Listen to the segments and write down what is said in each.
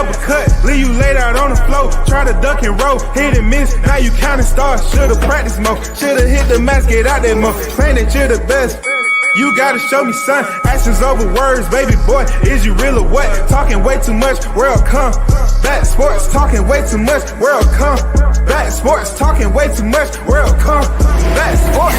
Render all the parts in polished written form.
uppercut, leave you laid out on the floor. Try to duck and roll, hit and miss, now you counting stars. Should've practiced more, should've hit the mask, get out that more. Claim that you're the best. You gotta show me, son. Actions over words, baby boy. Is you real or what? Talking way too much, world come. Back sports, talking way too much, world come. Back sports, talking way too much, world come. Back sports,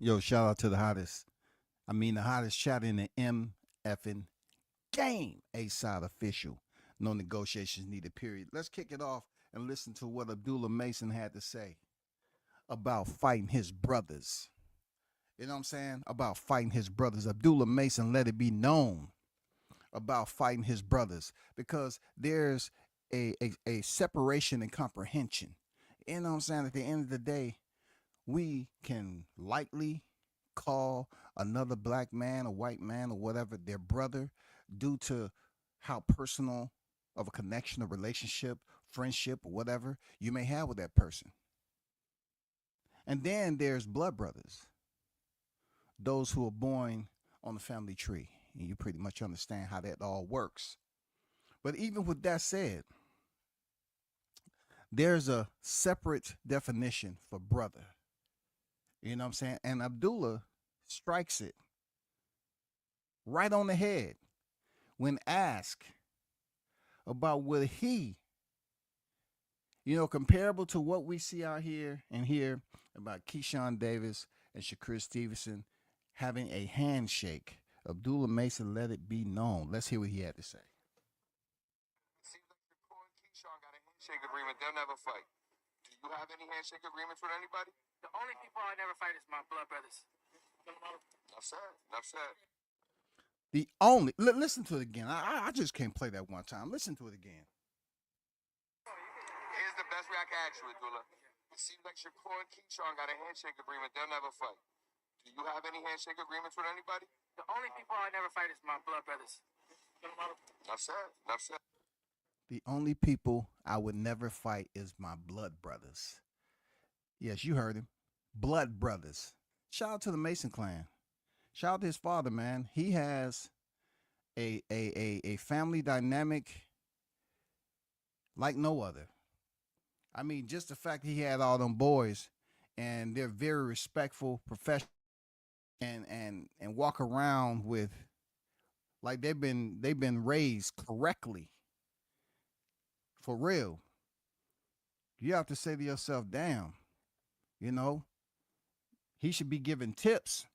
Yo, shout out to the hottest chat in the M effing game. A-side official. No negotiations needed, period. Let's kick it off and listen to what Abdullah Mason had to say about fighting his brothers. You know what I'm saying? About fighting his brothers. Abdullah Mason let it be known about fighting his brothers because there's a separation and comprehension. You know what I'm saying? At the end of the day, we can lightly call another black man, a white man, or whatever their brother due to how personal of a connection, a relationship, friendship, or whatever you may have with that person. And then there's blood brothers, those who are born on the family tree. And you pretty much understand how that all works. But even with that said, there's a separate definition for brother. You know what I'm saying? And Abdullah strikes it right on the head when asked about will he, comparable to what we see out here and hear about Keyshawn Davis and Shakur Stevenson having a handshake. Abdullah Mason let it be known. Let's hear what he had to say. Seems like Shakur and Keyshawn got a handshake agreement. They'll never fight. Do you have any handshake agreements with anybody? The only people I never fight is my blood brothers. Enough said. Enough said. The only, listen to it again. I just can't play that one time. Listen to it again. Here's the best way I can ask you, Abdullah. It seems like Shakur and Keyshawn got a handshake agreement. They'll never fight. Do you have any handshake agreements with anybody? The only people I never fight is my blood brothers. Enough said. Enough said. The only people I would never fight is my blood brothers. Yes, you heard him. Blood brothers. Shout out to the Mason clan. Shout out to his father, man. He has a family dynamic like no other. I mean, just the fact he had all them boys and they're very respectful, professional, and walk around with like they've been raised correctly. For real. You have to say to yourself, damn, he should be giving tips.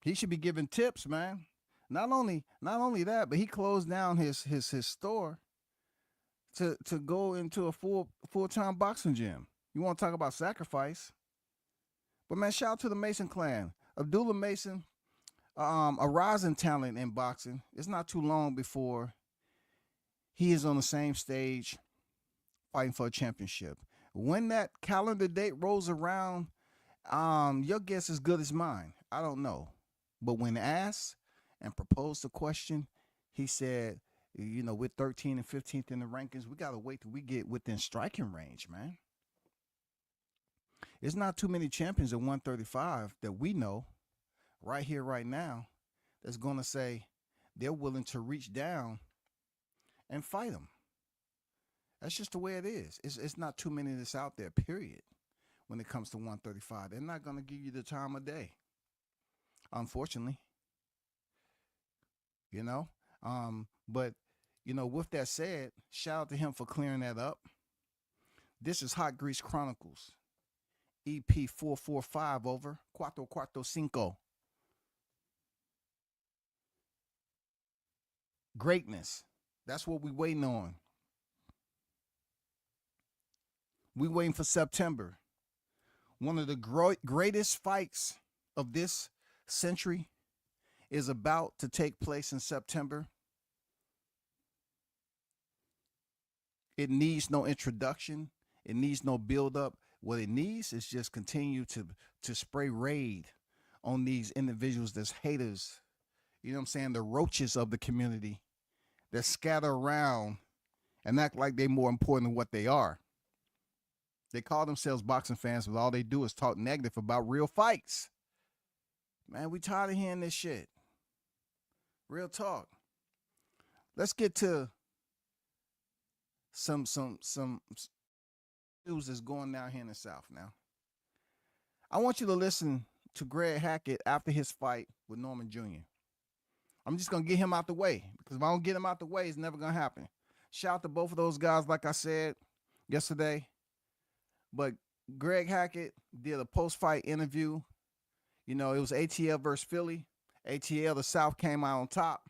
He should be giving tips, man. Not only that, but he closed down his store to go into a full-time boxing gym. You want to talk about sacrifice? But man, shout out to the Mason clan. Abdullah Mason, a rising talent in boxing. It's not too long before he is on the same stage fighting for a championship. When that calendar date rolls around, your guess is as good as mine. I don't know. But when asked, and proposed the question, he said, you know, we're 13 and 15th in the rankings. We got to wait till we get within striking range, man. There's not too many champions at 135 that we know right here, right now, that's going to say they're willing to reach down and fight him. That's just the way it is. It's not too many that's out there, period, when it comes to 135. They're not going to give you the time of day, unfortunately. You know? But, you know, with that said, shout out to him for clearing that up. This is Hot Grease Chronicles, EP 445, over. 445. Greatness. That's what we waiting on. We waiting for September. One of the greatest fights of this century is about to take place in September. It needs no introduction. It needs no build-up. What it needs is just continue to spray raid on these individuals that's haters. You know what I'm saying? The roaches of the community that scatter around and act like they're more important than what they are. They call themselves boxing fans, but all they do is talk negative about real fights. Man, we tired of hearing this shit. Real talk. Let's get to some news that's going down here in the South now. I want you to listen to Greg Hackett after his fight with Norman Jr. I'm just going to get him out the way, because if I don't get him out the way, it's never going to happen. Shout out to both of those guys, like I said yesterday. But Greg Hackett did a post-fight interview. You know, it was ATL versus Philly. ATL, the South, came out on top.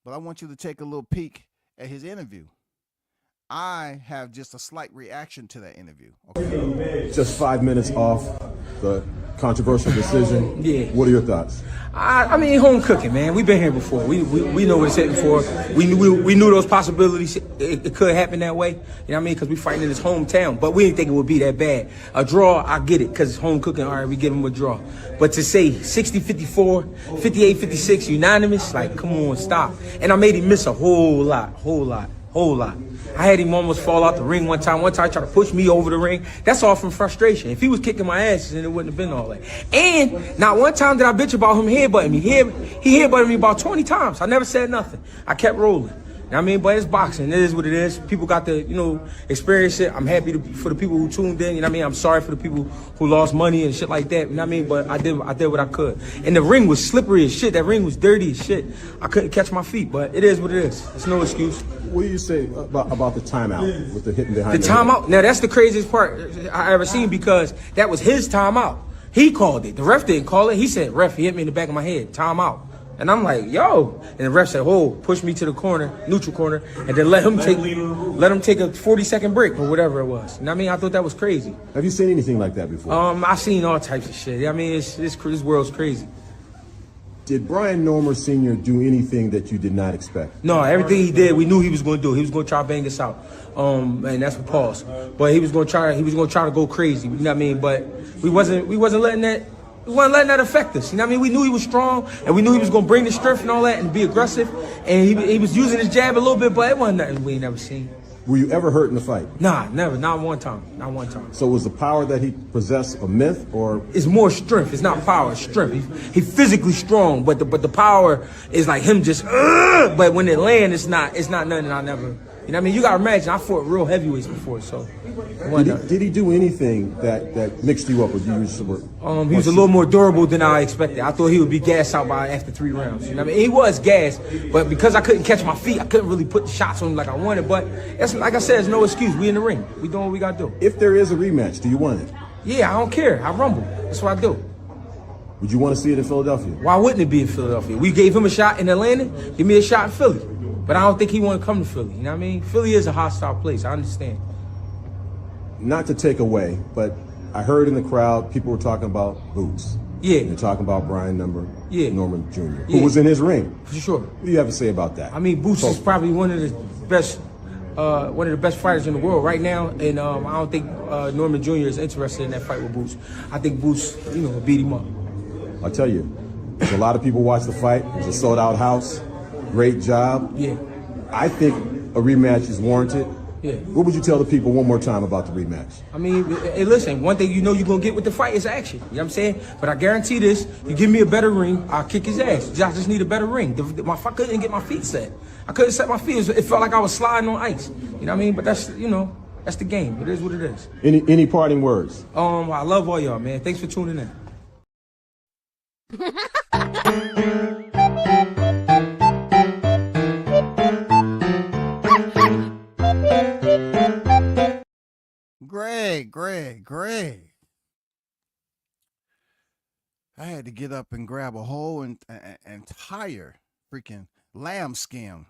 But I want you to take a little peek at his interview. I have just a slight reaction to that interview. Okay? Just 5 minutes off the controversial decision. Yeah. What are your thoughts? I mean, home cooking, man. We've been here before. We know what it's hitting for. We knew those possibilities. It could happen that way. You know what I mean? Because we fighting in his hometown. But we didn't think it would be that bad. A draw, I get it, because it's home cooking. All right, we give him a draw. But to say 60-54, 58-56, unanimous, like, come on, stop. And I made him miss a whole lot. I had him almost fall out the ring one time. One time, tried to push me over the ring. That's all from frustration. If he was kicking my ass, then it wouldn't have been all that. And not one time did I bitch about him headbutting me. He headbutted me about 20 times. I never said nothing. I kept rolling. You know what I mean? But it's boxing. It is what it is. People got to, you know, experience it. I'm happy for the people who tuned in. You know what I mean? I'm sorry for the people who lost money and shit like that. You know what I mean? But I did what I could. And the ring was slippery as shit. That ring was dirty as shit. I couldn't catch my feet, but it is what it is. It's no excuse. What do you say about the timeout with the hitting behind the timeout? Now, that's the craziest part I ever seen, because that was his timeout. He called it. The ref didn't call it. He said, ref, he hit me in the back of my head. Timeout. And I'm like, yo. And the ref said, oh, push me to the corner, neutral corner, and then let him take a 40-second break or whatever it was. You know what I mean? I thought that was crazy. Have you seen anything like that before? I've seen all types of shit. I mean, this world's crazy. Did Brian Normer Sr. do anything that you did not expect? No, everything he did, we knew he was going to do. He was going to try to bang us out. And that's what pause. But he was going to try to go crazy. You know what I mean? But we wasn't letting that. We wasn't letting that affect us. You know what I mean? We knew he was strong, and we knew he was going to bring the strength and all that and be aggressive. And he was using his jab a little bit, but it wasn't nothing we ain't never seen. Were you ever hurt in the fight? Nah, never. Not one time. Not one time. So was the power that he possessed a myth, or? It's more strength. It's not power. It's strength. He physically strong, but the power is like him just. But when it lands, it's not nothing I never. You know what I mean? You gotta imagine, I fought real heavyweights before, so. Did he do anything that mixed you up with you? He was a little more durable than I expected. I thought he would be gassed out after 3 rounds. You know what I mean? He was gassed, but because I couldn't catch my feet, I couldn't really put the shots on him like I wanted. But that's, like I said, it's no excuse. We in the ring. We doing what we gotta do. If there is a rematch, do you want it? Yeah, I don't care. I rumble. That's what I do. Would you want to see it in Philadelphia? Why wouldn't it be in Philadelphia? We gave him a shot in Atlanta. Give me a shot in Philly. But I don't think he want to come to Philly. You know what I mean? Philly is a hostile place. I understand. Not to take away, but I heard in the crowd people were talking about Boots. Yeah. They're talking about Brian Norman Jr., who Yeah. was in his ring. For sure. What do you have to say about that? I mean, Boots is probably one of the best fighters in the world right now, and I don't think Norman Jr. is interested in that fight with Boots. I think Boots, beat him up. I'll tell you, There's a lot of people watched the fight. It was a sold-out house. Great job. Yeah. I think a rematch is warranted. Yeah. What would you tell the people one more time about the rematch? I mean, hey, listen, one thing you know you're going to get with the fight is action. You know what I'm saying? But I guarantee this, you give me a better ring, I'll kick his ass. I just need a better ring. I couldn't get my feet set. I couldn't set my feet. It felt like I was sliding on ice. You know what I mean? But that's, you know, that's the game. It is what it is. Any parting words? I love all y'all, man. Thanks for tuning in. Greg. I had to get up and grab a whole entire freaking lambskin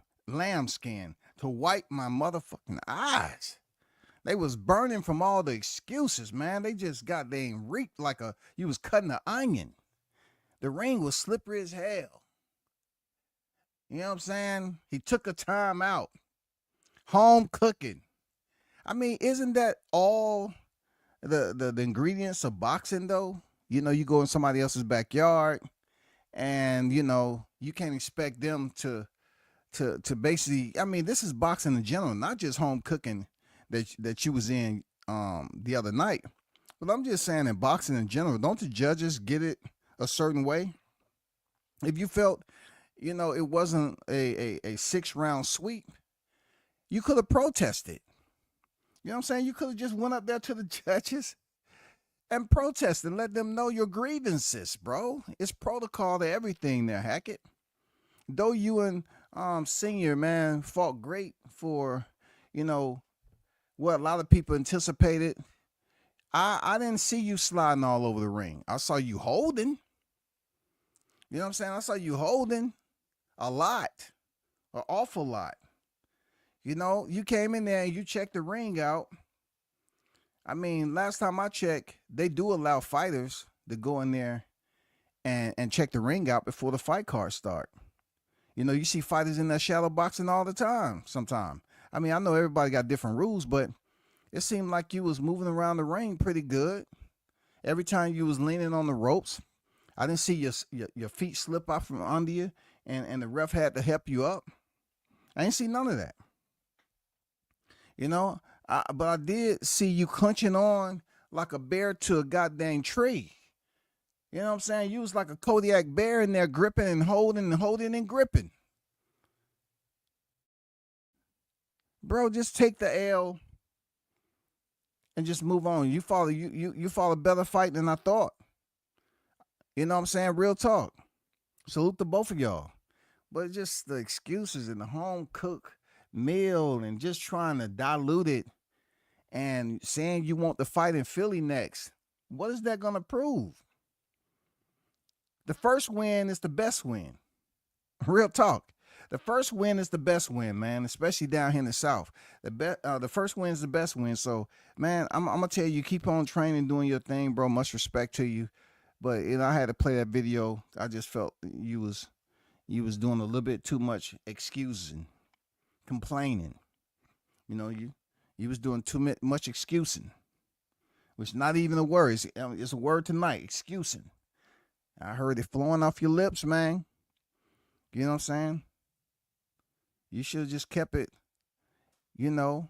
to wipe my motherfucking eyes. They was burning from all the excuses, man. They just got dang reeked like you was cutting an onion. The ring was slippery as hell. You know what I'm saying? He took a time out. Home cooking. I mean, isn't that all the ingredients of boxing though? You know, you go in somebody else's backyard and, you know, you can't expect them to basically, I mean, this is boxing in general, not just home cooking that you was in the other night. But I'm just saying in boxing in general, don't the judges get it a certain way? If you felt, you know, it wasn't a 6-round sweep, you could have protested. You know what I'm saying? You could have just went up there to the judges and protested and let them know your grievances, bro. It's protocol to everything there, Hackett. Though you and Senior, man, fought great for, you know, what a lot of people anticipated. I didn't see you sliding all over the ring. I saw you holding. You know what I'm saying? I saw you holding a lot, an awful lot. You know, you came in there and you checked the ring out. I mean, last time I checked, they do allow fighters to go in there and check the ring out before the fight cards start. You know, you see fighters in that shadow boxing all the time sometimes. I mean, I know everybody got different rules, but it seemed like you was moving around the ring pretty good. Every time you was leaning on the ropes, I didn't see your feet slip out from under you and the ref had to help you up. I didn't see none of that. You know, but I did see you clenching on like a bear to a goddamn tree. You know what I'm saying? You was like a Kodiak bear in there gripping and holding and gripping. Bro, just take the L and just move on. You fought a better fight than I thought. You know what I'm saying? Real talk. Salute to both of y'all. But just the excuses and the home cook meal and just trying to dilute it and saying you want to fight in Philly next. What is that going to prove? The first win is the best win. Real talk. The first win is the best win, man, especially down here in the South. The first win is the best win. So, man, I'm going to tell you, keep on training, doing your thing, bro. Much respect to you. But, you know, I had to play that video. I just felt you was doing a little bit too much excusing. Complaining, you know, you was doing too much excusing, which is not even a word. It's a word tonight, excusing. I heard it flowing off your lips, man. You know what I'm saying? You should have just kept it, you know,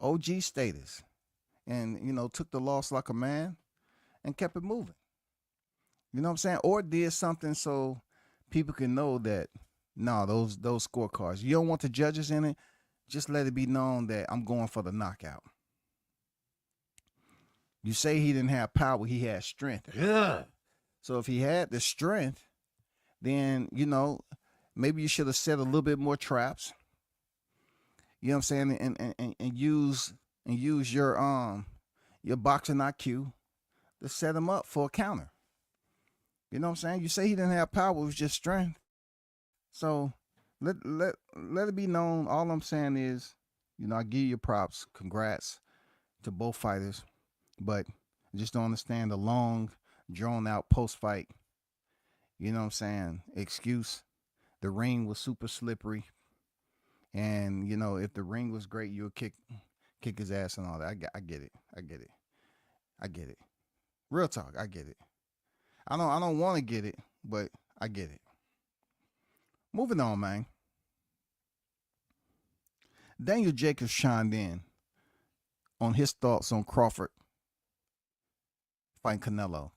OG status, and you know, took the loss like a man, and kept it moving. You know what I'm saying? Or did something so people can know that. No, those scorecards. You don't want the judges in it. Just let it be known that I'm going for the knockout. You say he didn't have power, he had strength. Yeah. So if he had the strength, then, you know, maybe you should have set a little bit more traps. You know what I'm saying? And use your boxing IQ to set him up for a counter. You know what I'm saying? You say he didn't have power, it was just strength. So let it be known. All I'm saying is, you know, I give you props. Congrats to both fighters. But I just don't understand the long, drawn-out post-fight, you know what I'm saying, excuse. The ring was super slippery. And, you know, if the ring was great, you would kick his ass and all that. I get it. Real talk, I get it. I don't want to get it. but I get it. Moving on, man. Daniel Jacobs chimed in on his thoughts on Crawford fighting Canelo.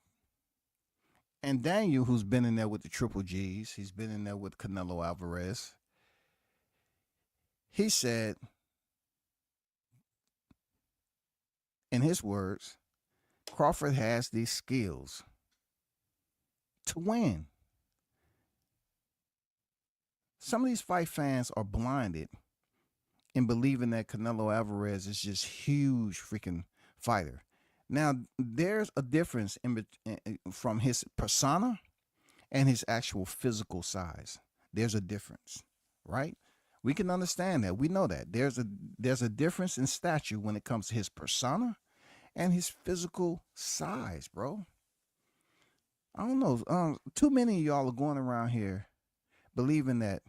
And Daniel, who's been in there with the Triple G's, he's been in there with Canelo Alvarez. He said, in his words, Crawford has these skills to win. Some of these fight fans are blinded in believing that Canelo Alvarez is just huge freaking fighter. Now, there's a difference from his persona and his actual physical size. There's a difference, right? We can understand that. We know that. There's a difference in stature when it comes to his persona and his physical size, bro. I don't know. Too many of y'all are going around here believing that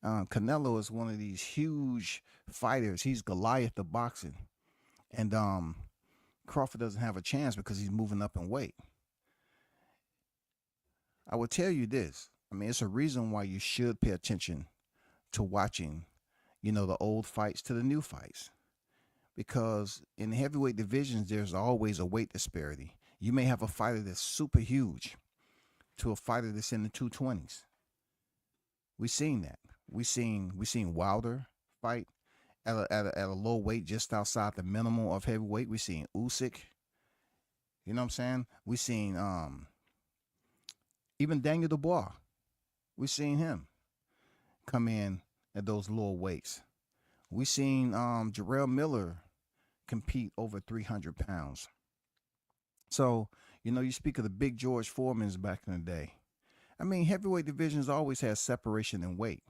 Canelo is one of these huge fighters. He's Goliath of boxing. And Crawford doesn't have a chance because he's moving up in weight. I will tell you this. I mean, it's a reason why you should pay attention to watching, the old fights to the new fights. Because in the heavyweight divisions, there's always a weight disparity. You may have a fighter that's super huge to a fighter that's in the 220s. We've seen that. We seen Wilder fight at a low weight just outside the minimum of heavyweight. We seen Usyk. You know what I'm saying? We seen even Daniel Dubois. We seen him come in at those lower weights. We seen Jarrell Miller compete over 300 pounds. So, you speak of the big George Foremans back in the day. I mean, heavyweight divisions always has separation in weight.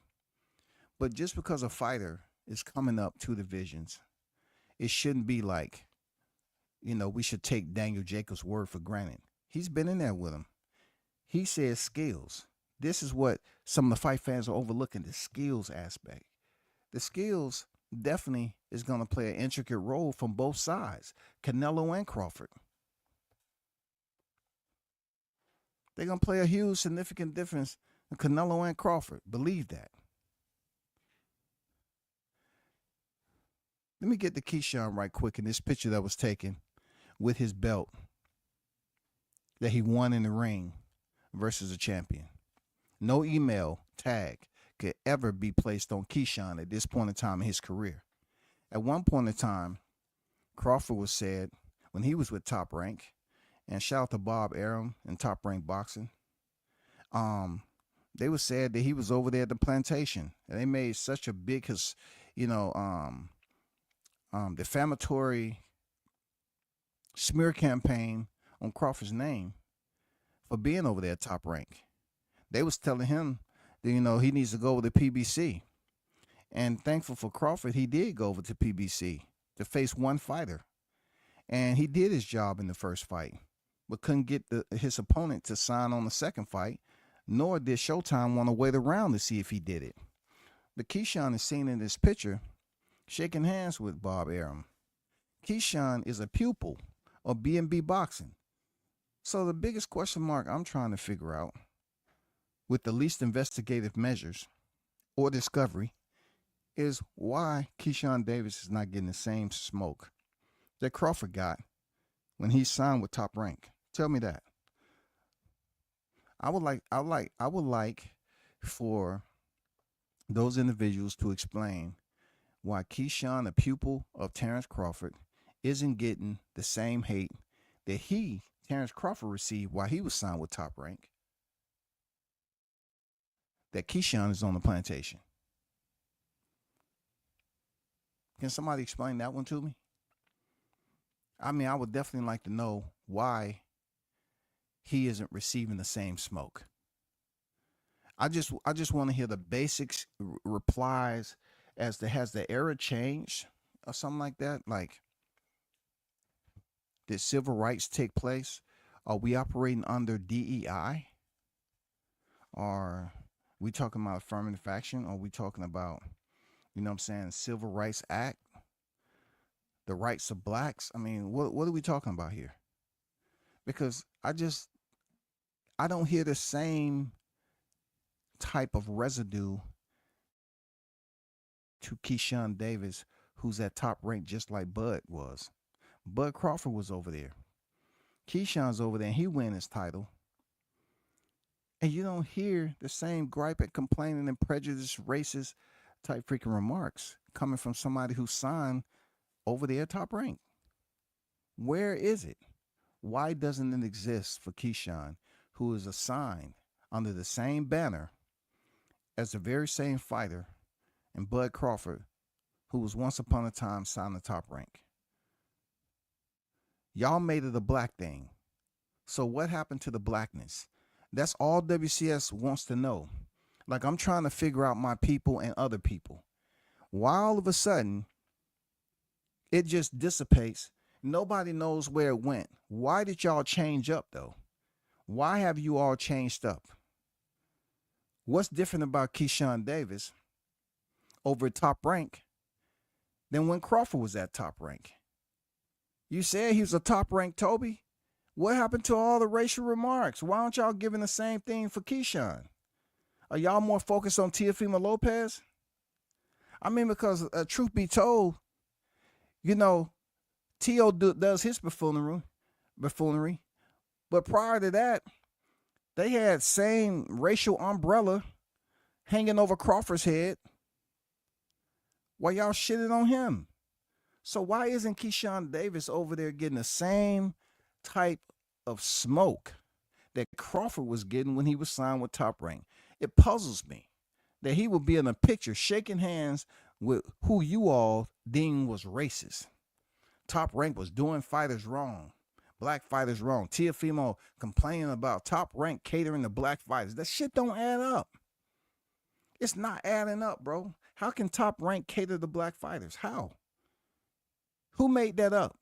But just because a fighter is coming up 2 divisions, it shouldn't be like, we should take Daniel Jacobs' word for granted. He's been in there with him. He says skills. This is what some of the fight fans are overlooking, the skills aspect. The skills definitely is going to play an intricate role from both sides, Canelo and Crawford. They're going to play a huge, significant difference in Canelo and Crawford. Believe that. Let me get to Keyshawn right quick in this picture that was taken with his belt that he won in the ring versus a champion. No email tag could ever be placed on Keyshawn at this point in time in his career. At one point in time, Crawford was said when he was with Top Rank, and shout out to Bob Arum and Top Rank Boxing, they was said that he was over there at the plantation, and they made such a big, defamatory smear campaign on Crawford's name for being over there at Top Rank. They was telling him that, he needs to go over to PBC. And thankful for Crawford, he did go over to PBC to face one fighter. And he did his job in the first fight, but couldn't get his opponent to sign on the second fight, nor did Showtime want to wait around to see if he did it. But Keyshawn is seen in this picture shaking hands with Bob Arum. Keyshawn is a pupil of B&B Boxing. So the biggest question mark I'm trying to figure out, with the least investigative measures or discovery, is why Keyshawn Davis is not getting the same smoke that Crawford got when he signed with Top Rank. Tell me that. I would like for those individuals to explain why Keyshawn, a pupil of Terrence Crawford, isn't getting the same hate that Terrence Crawford, received while he was signed with Top Rank. That Keyshawn is on the plantation. Can somebody explain that one to me? I mean, I would definitely like to know why he isn't receiving the same smoke. I just want to hear the basics replies as to, has the era changed or something like that? Like, did civil rights take place? Are we operating under DEI? Are we talking about affirmative action? Are we talking about, Civil Rights Act? The rights of blacks? I mean, what are we talking about here? Because I don't hear the same type of residue to Keyshawn Davis, who's at top rank just like Bud was. Bud Crawford was over there. Keyshawn's over there, and he win his title. And you don't hear the same gripe and complaining and prejudice, racist type freaking remarks coming from somebody who signed over there top rank. Where is it? Why doesn't it exist for Keyshawn, who is assigned under the same banner as the very same fighter and Bud Crawford, who was once upon a time signed the top rank? Y'all made it a black thing. So what happened to the blackness? That's all WCS wants to know. Like, I'm trying to figure out my people and other people. Why all of a sudden it just dissipates? Nobody knows where it went. Why did y'all change up, though? Why have you all changed up? What's different about Keyshawn Davis over at top rank than when Crawford was at top rank? You said he was a top rank Toby. What happened to all the racial remarks? Why aren't y'all giving the same thing for Keyshawn? Are y'all more focused on Teofimo Lopez? I mean, because truth be told, you know, T.O. does his buffoonery. But prior to that, they had same racial umbrella hanging over Crawford's head while y'all shitted on him. So why isn't Keyshawn Davis over there getting the same type of smoke that Crawford was getting when he was signed with Top Rank? It puzzles me that he would be in a picture shaking hands with who you all deemed was racist. Top Rank was doing fighters wrong, black fighters wrong. Teofimo complaining about Top Rank catering to black fighters. That shit don't add up. It's not adding up, bro. How can Top Rank cater to black fighters? How? Who made that up?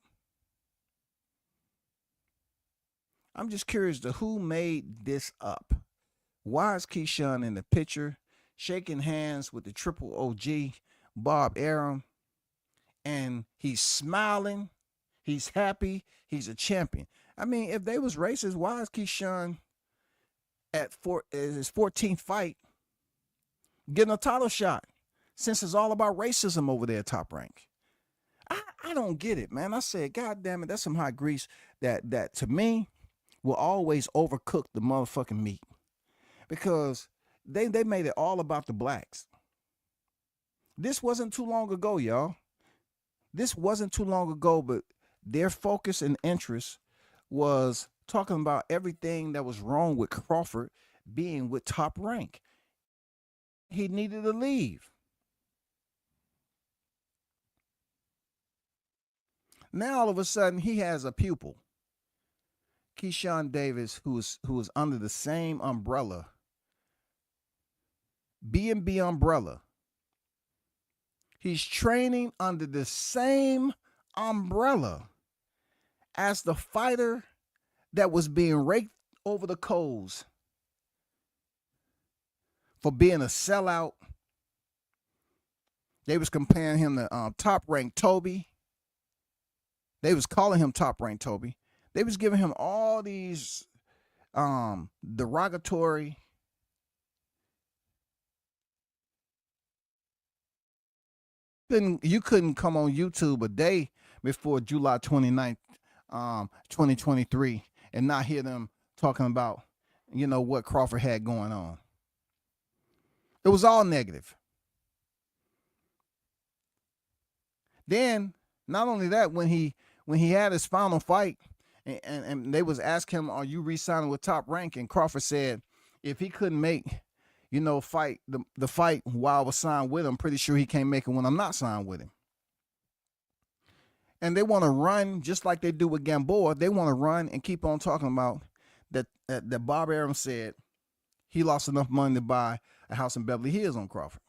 I'm just curious to who made this up. Why is Keyshawn in the picture shaking hands with the triple OG, Bob Arum, and he's smiling, he's happy, he's a champion? I mean, if they was racist, why is Keyshawn at his 14th fight getting a title shot, since it's all about racism over there at Top Rank? I don't get it, man. I said, God damn it, that's some hot grease that to me will always overcook the motherfucking meat, because they made it all about the blacks. This wasn't too long ago, y'all. This wasn't too long ago, but their focus and interest was talking about everything that was wrong with Crawford being with Top Rank. He needed to leave. Now all of a sudden he has a pupil, Keyshawn Davis, who is under the same umbrella, B&B umbrella. He's training under the same umbrella as the fighter that was being raked over the coals for being a sellout. They was comparing him to Top Rank Toby. They was calling him Top Rank Toby. They was giving him all these derogatory you couldn't come on YouTube a day before July 29th, 2023 and not hear them talking about, you know, what Crawford had going on. It was all negative. Then, not only that, when he had his final fight and they was asking him, are you re-signing with Top Rank? And Crawford said, if he couldn't make, you know, fight the fight while I was signed with him, I'm pretty sure he can't make it when I'm not signed with him. And they want to run just like they do with Gamboa. They want to run and keep on talking about that Bob Arum said he lost enough money to buy a house in Beverly Hills on Crawford.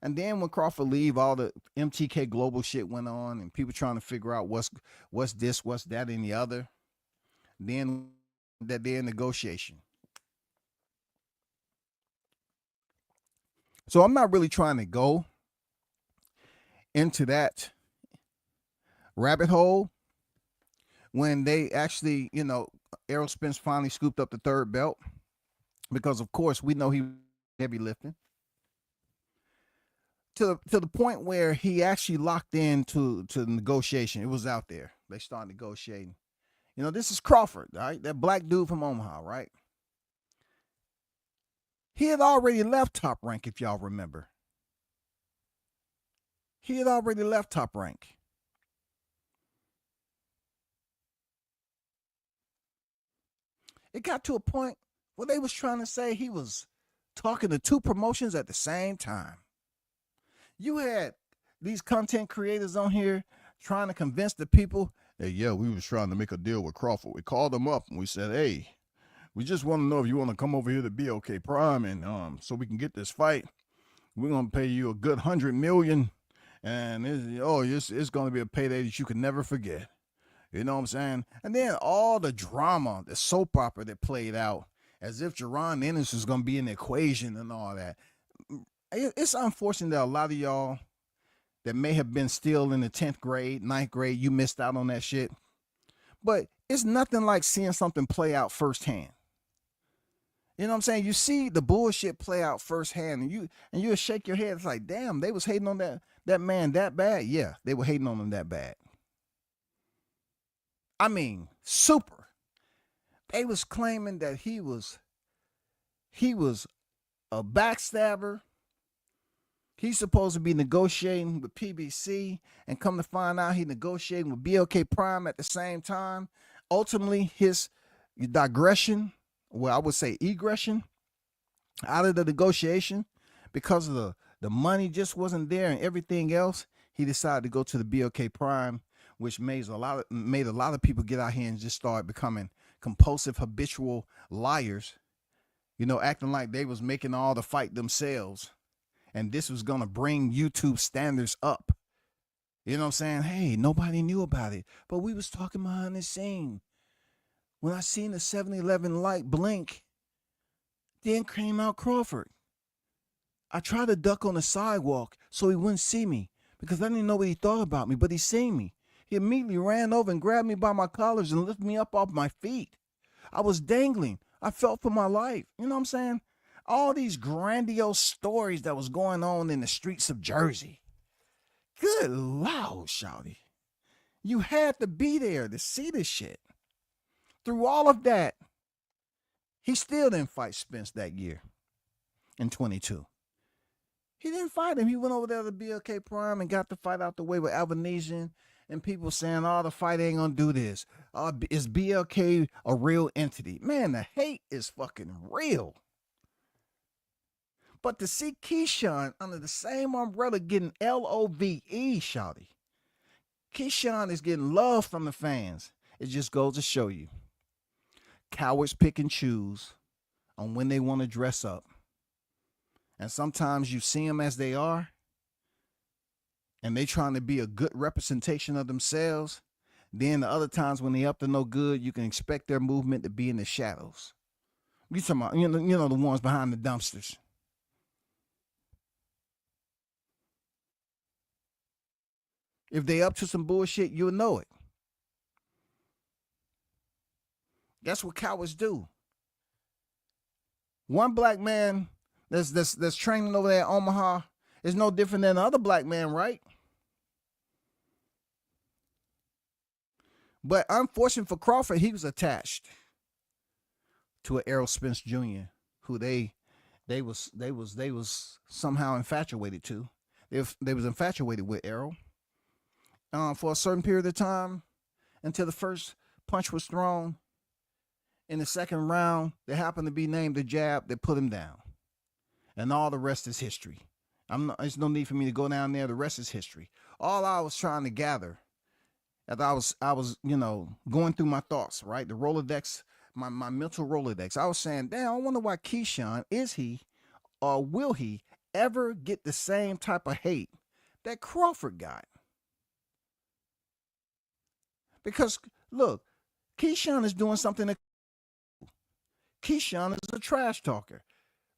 And then when Crawford leave, all the MTK Global shit went on, and people trying to figure out what's this, what's that, and the other. Then that they're in negotiation. So I'm not really trying to go into that rabbit hole when they actually, you know, Errol Spence finally scooped up the third belt because, of course, we know he heavy lifting to the point where he actually locked into the negotiation. It was out there. They started negotiating. You know, this is Crawford, right? That black dude from Omaha, right? He had already left Top Rank, if y'all remember. He had already left Top Rank. It got to a point where they was trying to say he was talking to two promotions at the same time. You had these content creators on here trying to convince the people that, yeah, we was trying to make a deal with Crawford. We called them up and we said, hey, we just want to know if you want to come over here to BOK Prime and so we can get this fight. We're going to pay you a good $100 million. And it's going to be a payday that you can never forget. You know what I'm saying? And then all the drama, the soap opera that played out as if Jaron Ennis was going to be in the equation and all that. It's unfortunate that a lot of y'all that may have been still in the 10th grade, 9th grade, you missed out on that shit. But it's nothing like seeing something play out firsthand. You know what I'm saying? You see the bullshit play out firsthand, and you'll shake your head. It's like, damn, they was hating on that man that bad? Yeah, they were hating on him that bad. I mean, super. They was claiming that he was a backstabber. He's supposed to be negotiating with PBC, and come to find out he negotiating with BLK Prime at the same time. Ultimately, his digression, well, I would say egression, out of the negotiation because of the money just wasn't there and everything else, he decided to go to the BLK Prime, which made a lot of people get out here and just start becoming compulsive, habitual liars, you know, acting like they was making all the fight themselves. And this was going to bring YouTube standards up. You know what I'm saying? Hey, nobody knew about it, but we was talking behind the scene. When I seen the 7-Eleven light blink, then came out Crawford. I tried to duck on the sidewalk so he wouldn't see me because I didn't know what he thought about me, but he seen me. He immediately ran over and grabbed me by my collars and lifted me up off my feet. I was dangling. I felt for my life. You know what I'm saying? All these grandiose stories that was going on in the streets of Jersey. Good Lord, shawty. You had to be there to see this shit. Through all of that, he still didn't fight Spence that year in 22. He didn't fight him. He went over there to BLK Prime and got the fight out the way with Albanesian, and people saying, oh, the fight ain't gonna do this. Is BLK a real entity? Man, the hate is fucking real. But to see Keyshawn under the same umbrella getting LOVE, shawty. Keyshawn is getting love from the fans. It just goes to show you. Cowards pick and choose on when they want to dress up. And sometimes you see them as they are, and they trying to be a good representation of themselves. Then the other times when they up to no good, you can expect their movement to be in the shadows. You talking about, you know the ones behind the dumpsters. If they up to some bullshit, you'll know it. That's what cowards do. One black man that's training over there at Omaha is no different than the other black man, right? But unfortunate for Crawford, he was attached to an Errol Spence Jr., who they was somehow infatuated to. They was infatuated with Errol for a certain period of time until the first punch was thrown. In the second round, they happened to be named the jab that put him down. And all the rest is history. There's no need for me to go down there. The rest is history. All I was trying to gather, as I was, going through my thoughts, right? The Rolodex, my mental Rolodex. I was saying, damn, I wonder why Keyshawn, is he or will he ever get the same type of hate that Crawford got? Because, look, Keyshawn is doing something that Keyshawn is a trash talker.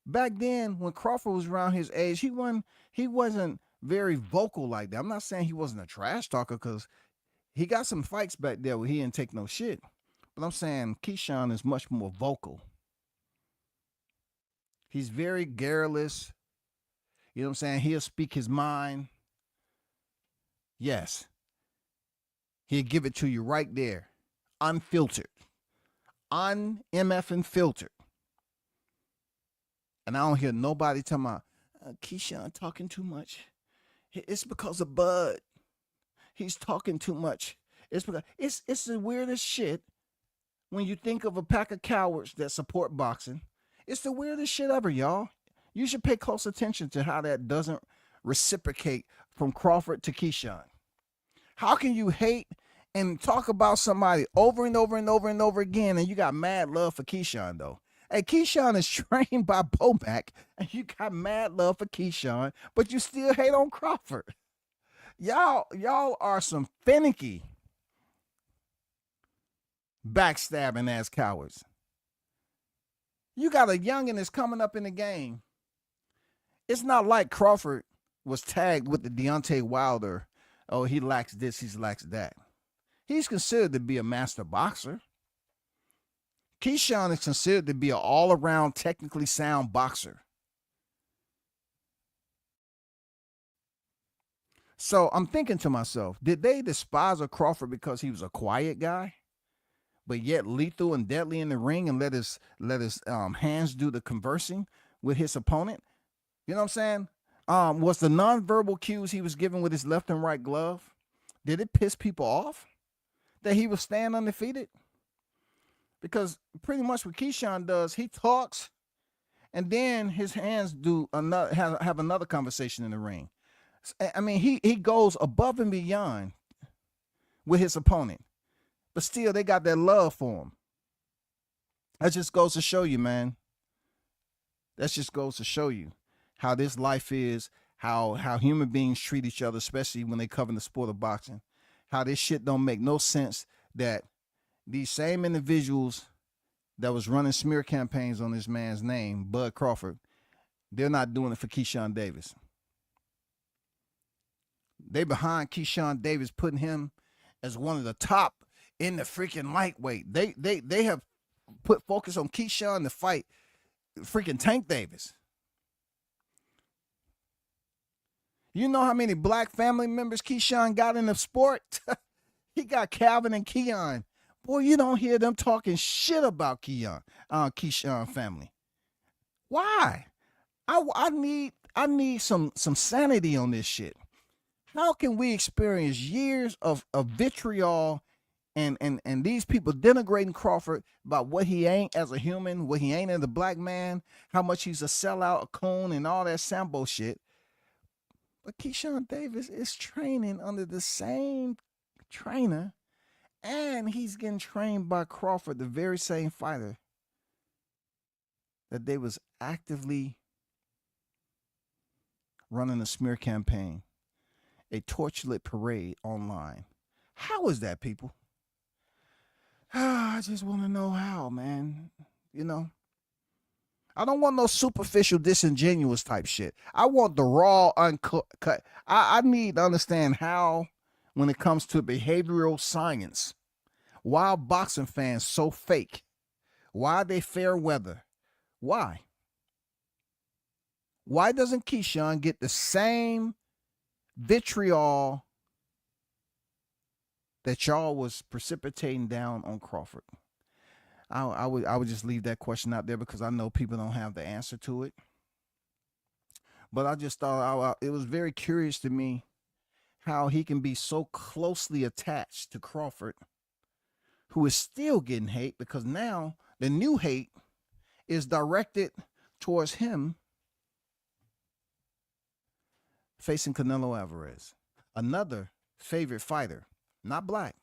Back then, when Crawford was around his age, he wasn't very vocal like that. I'm not saying he wasn't a trash talker, because he got some fights back there where he didn't take no shit. But I'm saying Keyshawn is much more vocal. He's very garrulous. You know what I'm saying? He'll speak his mind. Yes. He'll give it to you right there. Unfiltered. Un-MF filtered. And I don't hear nobody talking about Keyshawn talking too much. It's because of Bud. He's talking too much. It's because it's the weirdest shit when you think of a pack of cowards that support boxing. It's the weirdest shit ever, y'all. You should pay close attention to how that doesn't reciprocate from Crawford to Keyshawn. How can you hate and talk about somebody over and over and over and over again, and you got mad love for Keyshawn, though? Hey, Keyshawn is trained by Bomac, and you got mad love for Keyshawn, but you still hate on Crawford. Y'all are some finicky, backstabbing ass cowards. You got a youngin that's coming up in the game. It's not like Crawford was tagged with the Deontay Wilder. Oh, he lacks this, he lacks that. He's considered to be a master boxer. Keyshawn is considered to be an all-around technically sound boxer. So I'm thinking to myself, did they despise a Crawford because he was a quiet guy, but yet lethal and deadly in the ring, and let his hands do the conversing with his opponent? You know what I'm saying? Was the nonverbal cues he was given with his left and right glove, did it piss people off that he was staying undefeated? Because pretty much what Keyshawn does, he talks, and then his hands do have another conversation in the ring. I mean, he goes above and beyond with his opponent, but still they got that love for him. That just goes to show you, man. That just goes to show you how this life is, how human beings treat each other, especially when they cover the sport of boxing. How this shit don't make no sense that these same individuals that was running smear campaigns on this man's name, Bud Crawford, they're not doing it for Keyshawn Davis. They behind Keyshawn Davis, putting him as one of the top in the freaking lightweight. They have put focus on Keyshawn to fight freaking Tank Davis. You know how many black family members Keyshawn got in the sport? He got Calvin and Keon. Boy, you don't hear them talking shit about Keyshawn family. Why? I need some sanity on this shit. How can we experience years of vitriol and these people denigrating Crawford about what he ain't as a human, what he ain't as a black man, how much he's a sellout, a coon, and all that Sambo shit? But Keyshawn Davis is training under the same trainer, and he's getting trained by Crawford, the very same fighter that they was actively running a smear campaign, a torchlit parade online. How is that, people? I just want to know how, man. You know, I don't want no superficial, disingenuous type shit. I want the raw, uncut. I need to understand how, when it comes to behavioral science, why are boxing fans so fake? Why are they fair weather? Why? Why doesn't Keyshawn get the same vitriol that y'all was precipitating down on Crawford? I would just leave that question out there because I know people don't have the answer to it. But I just thought it was very curious to me how he can be so closely attached to Crawford, who is still getting hate, because now the new hate is directed towards him facing Canelo Alvarez, another favorite fighter, not black,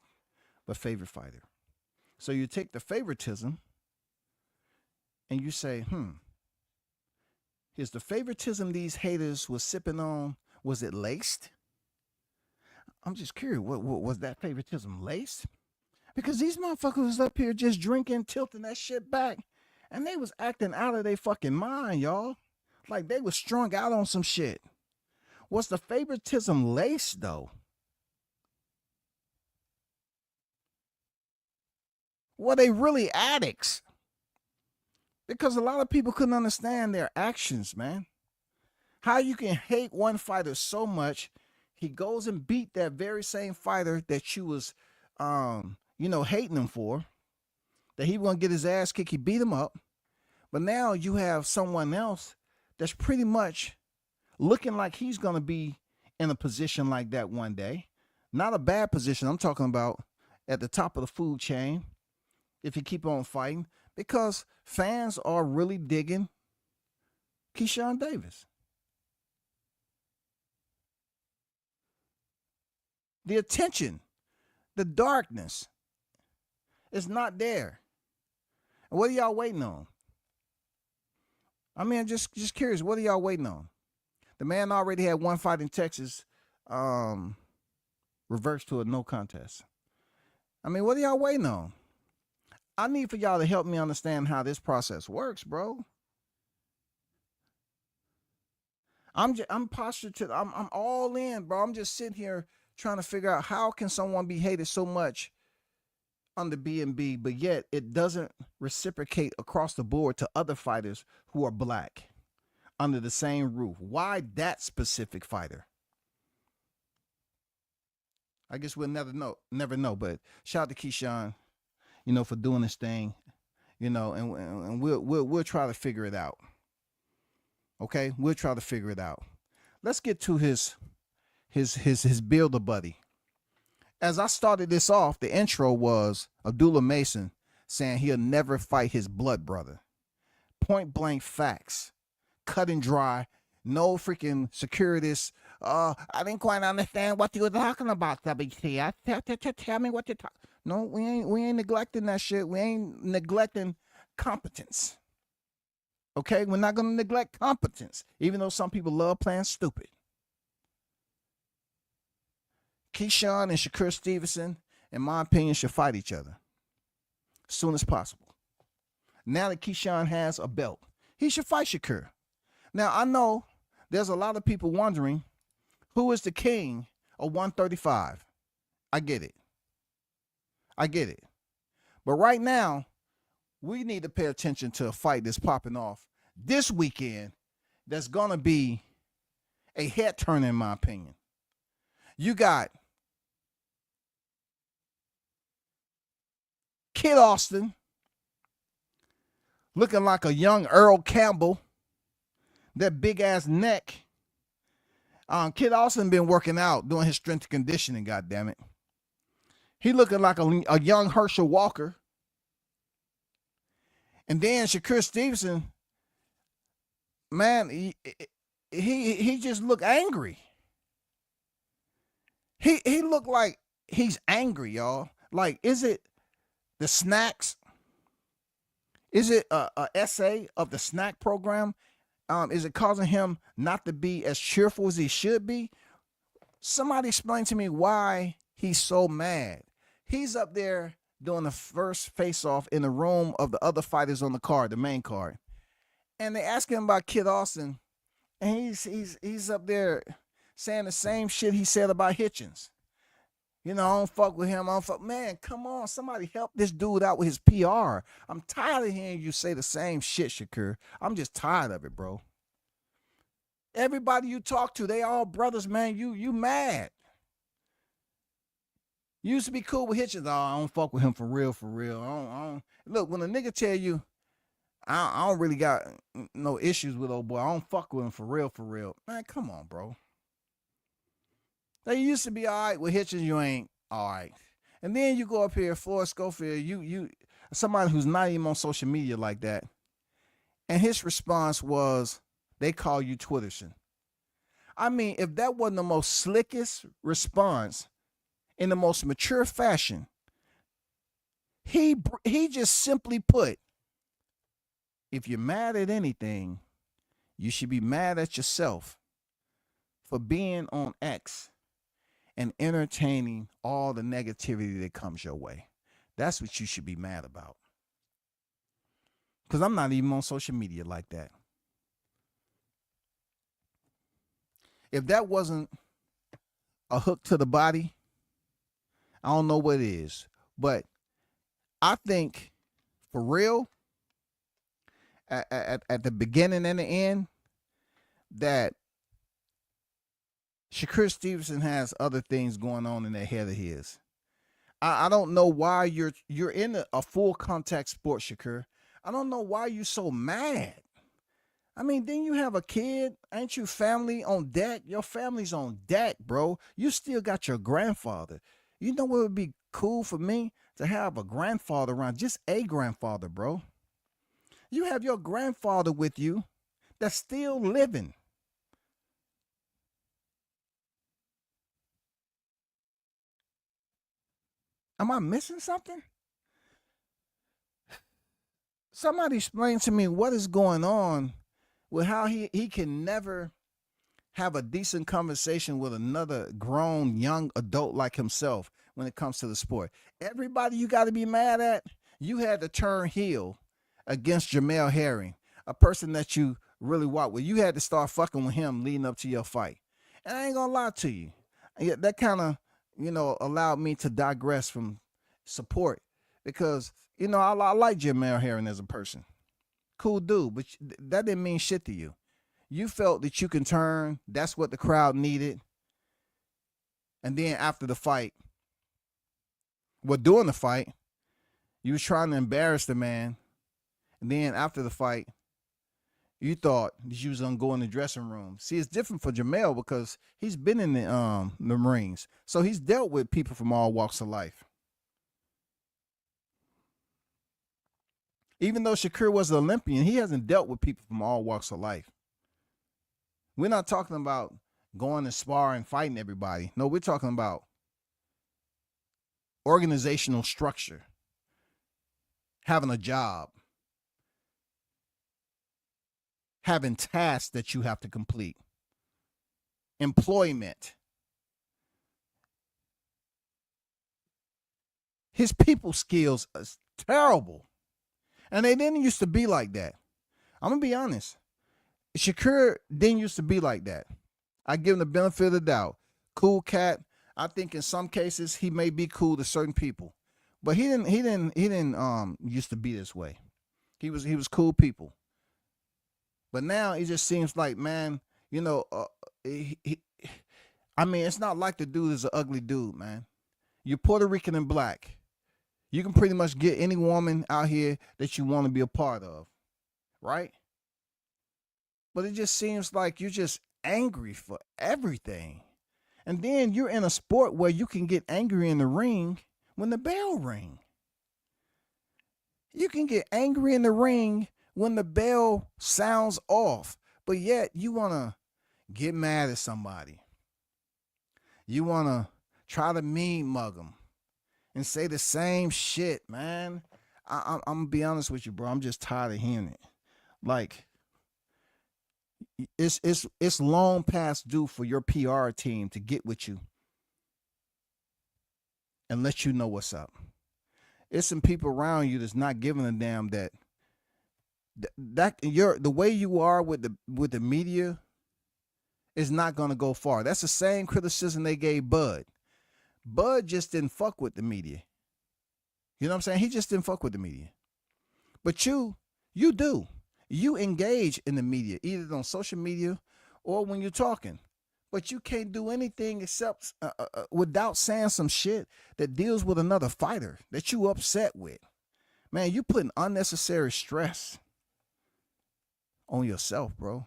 but favorite fighter. So you take the favoritism and you say, is the favoritism these haters was sipping on, was it laced? I'm just curious, what was that favoritism laced? Because these motherfuckers was up here just drinking, tilting that shit back, and they was acting out of their fucking mind, y'all. Like they was strung out on some shit. Was the favoritism laced, though? Were they really addicts? Because a lot of people couldn't understand their actions, man. How you can hate one fighter so much, he goes and beat that very same fighter that you was, hating him for, that he won't get his ass kicked, he beat him up. But now you have someone else that's pretty much looking like he's going to be in a position like that one day. Not a bad position. I'm talking about at the top of the food chain if you keep on fighting, because fans are really digging Keyshawn Davis. The attention, the darkness is not there. And what are y'all waiting on? I mean, just curious, what are y'all waiting on? The man already had one fight in Texas, reversed to a no contest. I mean, what are y'all waiting on? I need for y'all to help me understand how this process works, bro. I'm postured to, I'm all in, bro. I'm just sitting here trying to figure out how can someone be hated so much under B&B, but yet it doesn't reciprocate across the board to other fighters who are black under the same roof. Why that specific fighter? I guess we'll never know. But shout out to Keyshawn, for doing this thing, and we'll try to figure it out. Okay, we'll try to figure it out. Let's get to his builder buddy. As I started this off, the intro was Abdullah Mason saying he'll never fight his blood brother. Point blank facts, cut and dry, no freaking securities. I didn't quite understand what you were talking about, WT. Tell me what you're talking. No, we ain't neglecting that shit. We ain't neglecting competence. Okay, we're not gonna neglect competence, even though some people love playing stupid. Keyshawn and Shakur Stevenson, in my opinion, should fight each other as soon as possible. Now that Keyshawn has a belt, he should fight Shakur. Now, I know there's a lot of people wondering who is the king of 135. I get it. But right now, we need to pay attention to a fight that's popping off this weekend that's going to be a head turner, in my opinion. You got Kid Austin looking like a young Earl Campbell, that big ass neck. Kid Austin been working out, doing his strength and conditioning, goddammit. He looking like a young Herschel Walker. And then Shakur Stevenson, man, he just looked angry. He looked like he's angry, y'all. Like, is it the snacks? Is it a essay of the snack program? Is it causing him not to be as cheerful as he should be? Somebody explain to me why he's so mad. He's up there doing the first face-off in the room of the other fighters on the card, the main card. And they ask him about Kid Austin, and he's up there saying the same shit he said about Hitchens. I don't fuck with him. Man, come on. Somebody help this dude out with his PR. I'm tired of hearing you say the same shit, Shakur. I'm just tired of it, bro. Everybody you talk to, they all brothers, man. You mad. You used to be cool with Hitchens. Oh, I don't fuck with him for real. I don't. Look, when a nigga tell you, I don't really got no issues with old boy. I don't fuck with him for real. Man, come on, bro. They used to be all right with Hitchens, you ain't all right. And then you go up here, Floyd Schofield, you somebody who's not even on social media like that. And his response was, they call you Twitterson. I mean, if that wasn't the most slickest response in the most mature fashion, he just simply put, if you're mad at anything, you should be mad at yourself for being on X and entertaining all the negativity that comes your way. That's what you should be mad about. Because I'm not even on social media like that. If that wasn't a hook to the body, I don't know what it is. But I think, for real, at the beginning and the end, that Shakur Stevenson has other things going on in the head of his. I don't know why you're in a full contact sport, Shakur. I don't know why you're so mad. I mean, then you have a kid. Ain't you family on deck? Your family's on deck, bro. You still got your grandfather. You know what would be cool for me? To have a grandfather around, just a grandfather, bro. You have your grandfather with you that's still living. Am I missing something? Somebody explain to me what is going on with how he can never have a decent conversation with another grown young adult like himself when it comes to the sport. Everybody you got to be mad at, you had to turn heel against Jamel Herring, a person that you really walk with. You had to start fucking with him leading up to your fight. And I ain't gonna lie to you, that kind of, allowed me to digress from support because, I like Jamel Herring as a person. Cool dude, but that didn't mean shit to you. You felt that you can turn. That's what the crowd needed. And then after the fight, during the fight, you was trying to embarrass the man. And then after the fight, you thought that you was gonna go in the dressing room. See, it's different for Jamel because he's been in the Marines, so he's dealt with people from all walks of life. Even though Shakur was an Olympian, he hasn't dealt with people from all walks of life. We're not talking about going to spar and fighting everybody. No, we're talking about organizational structure, having a job, having tasks that you have to complete, employment. His people skills is terrible. And they didn't used to be like that. I'm going to be honest. Shakur didn't used to be like that. I give him the benefit of the doubt. Cool cat. I think in some cases he may be cool to certain people. But he didn't used to be this way. He was cool people. But now it just seems like, man, it's not like the dude is an ugly dude, man. You're Puerto Rican and black. You can pretty much get any woman out here that you want to be a part of, right? But it just seems like you're just angry for everything. And then you're in a sport where you can get angry in the ring when the bell rings. You can get angry in the ring when the bell sounds off, but yet you want to get mad at somebody. You want to try to mean mug them and say the same shit, man. I'm going to be honest with you, bro. I'm just tired of hearing it. Like, it's long past due for your PR team to get with you and let you know what's up. It's some people around you that's not giving a damn that the way you are with the media is not going to go far. That's the same criticism they gave Bud. Bud just didn't fuck with the media. You know what I'm saying? He just didn't fuck with the media. But you do. You engage in the media, either on social media or when you're talking. But you can't do anything except without saying some shit that deals with another fighter that you upset with. Man, you putting unnecessary stress on yourself, bro.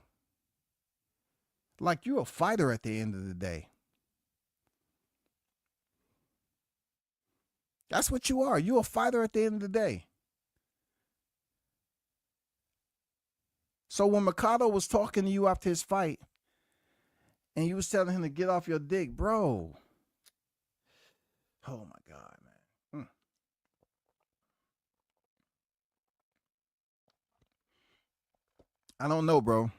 Like you're a fighter at the end of the day. That's what you are. You're a fighter at the end of the day. So when Mikado was talking to you after his fight, and you was telling him to get off your dick, bro. Oh my God, man. I don't know, bro.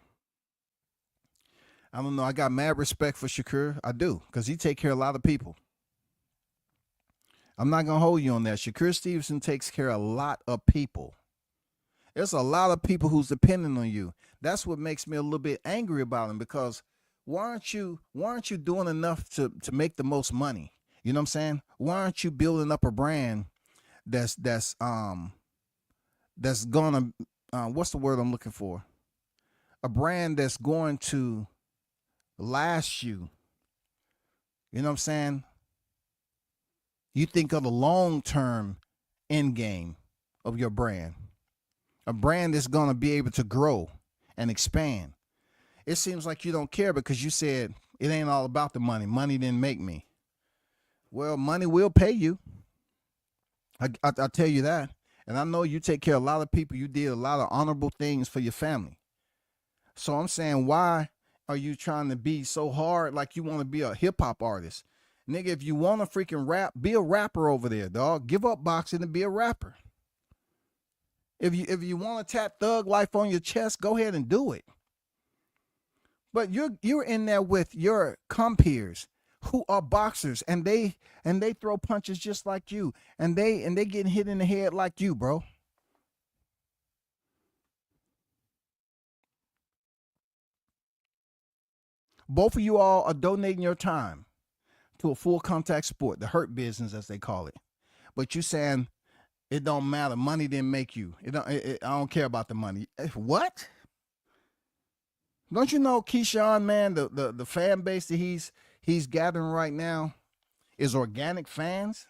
I don't know. I got mad respect for Shakur. I do, because he take care of a lot of people. I'm not going to hold you on that. Shakur Stevenson takes care of a lot of people. There's a lot of people who's depending on you. That's what makes me a little bit angry about him, because why aren't you doing enough to make the most money? You know what I'm saying? Why aren't you building up a brand that's gonna what's the word I'm looking for? A brand that's going to last you. You know what I'm saying? You think of the long-term end game of your brand. A brand that's going to be able to grow and expand. It seems like you don't care because you said it ain't all about the money. Money didn't make me. Well, money will pay you. I tell you that. And I know you take care of a lot of people. You did a lot of honorable things for your family. So I'm saying, why are you trying to be so hard like you want to be a hip-hop artist? Nigga, if you want to freaking rap, be a rapper over there, dog. Give up boxing and be a rapper. If you want to tap Thug Life on your chest, go ahead and do it. But you're in there with your compeers who are boxers, and they throw punches just like you, and they getting hit in the head like you, bro. Both of you all are donating your time to a full contact sport, the hurt business as they call it. But you saying it don't matter, money didn't make you. I don't care about the money. What? Don't you know Keyshawn, man, the fan base that he's gathering right now is organic fans?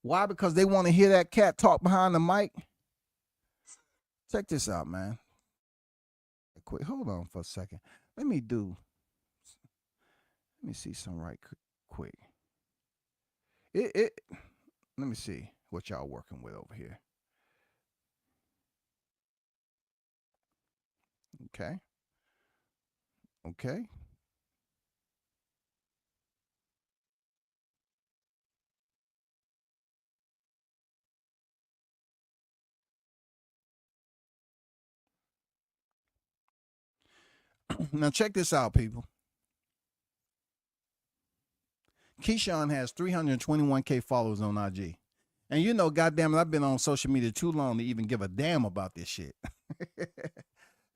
Why? Because they want to hear that cat talk behind the mic. Check this out, man. Quick, hold on for a second. Let me see some right quick. Let me see what y'all working with over here. Okay. Now check this out, people. Keyshawn has 321K followers on IG. And you know, goddamn it, I've been on social media too long to even give a damn about this shit.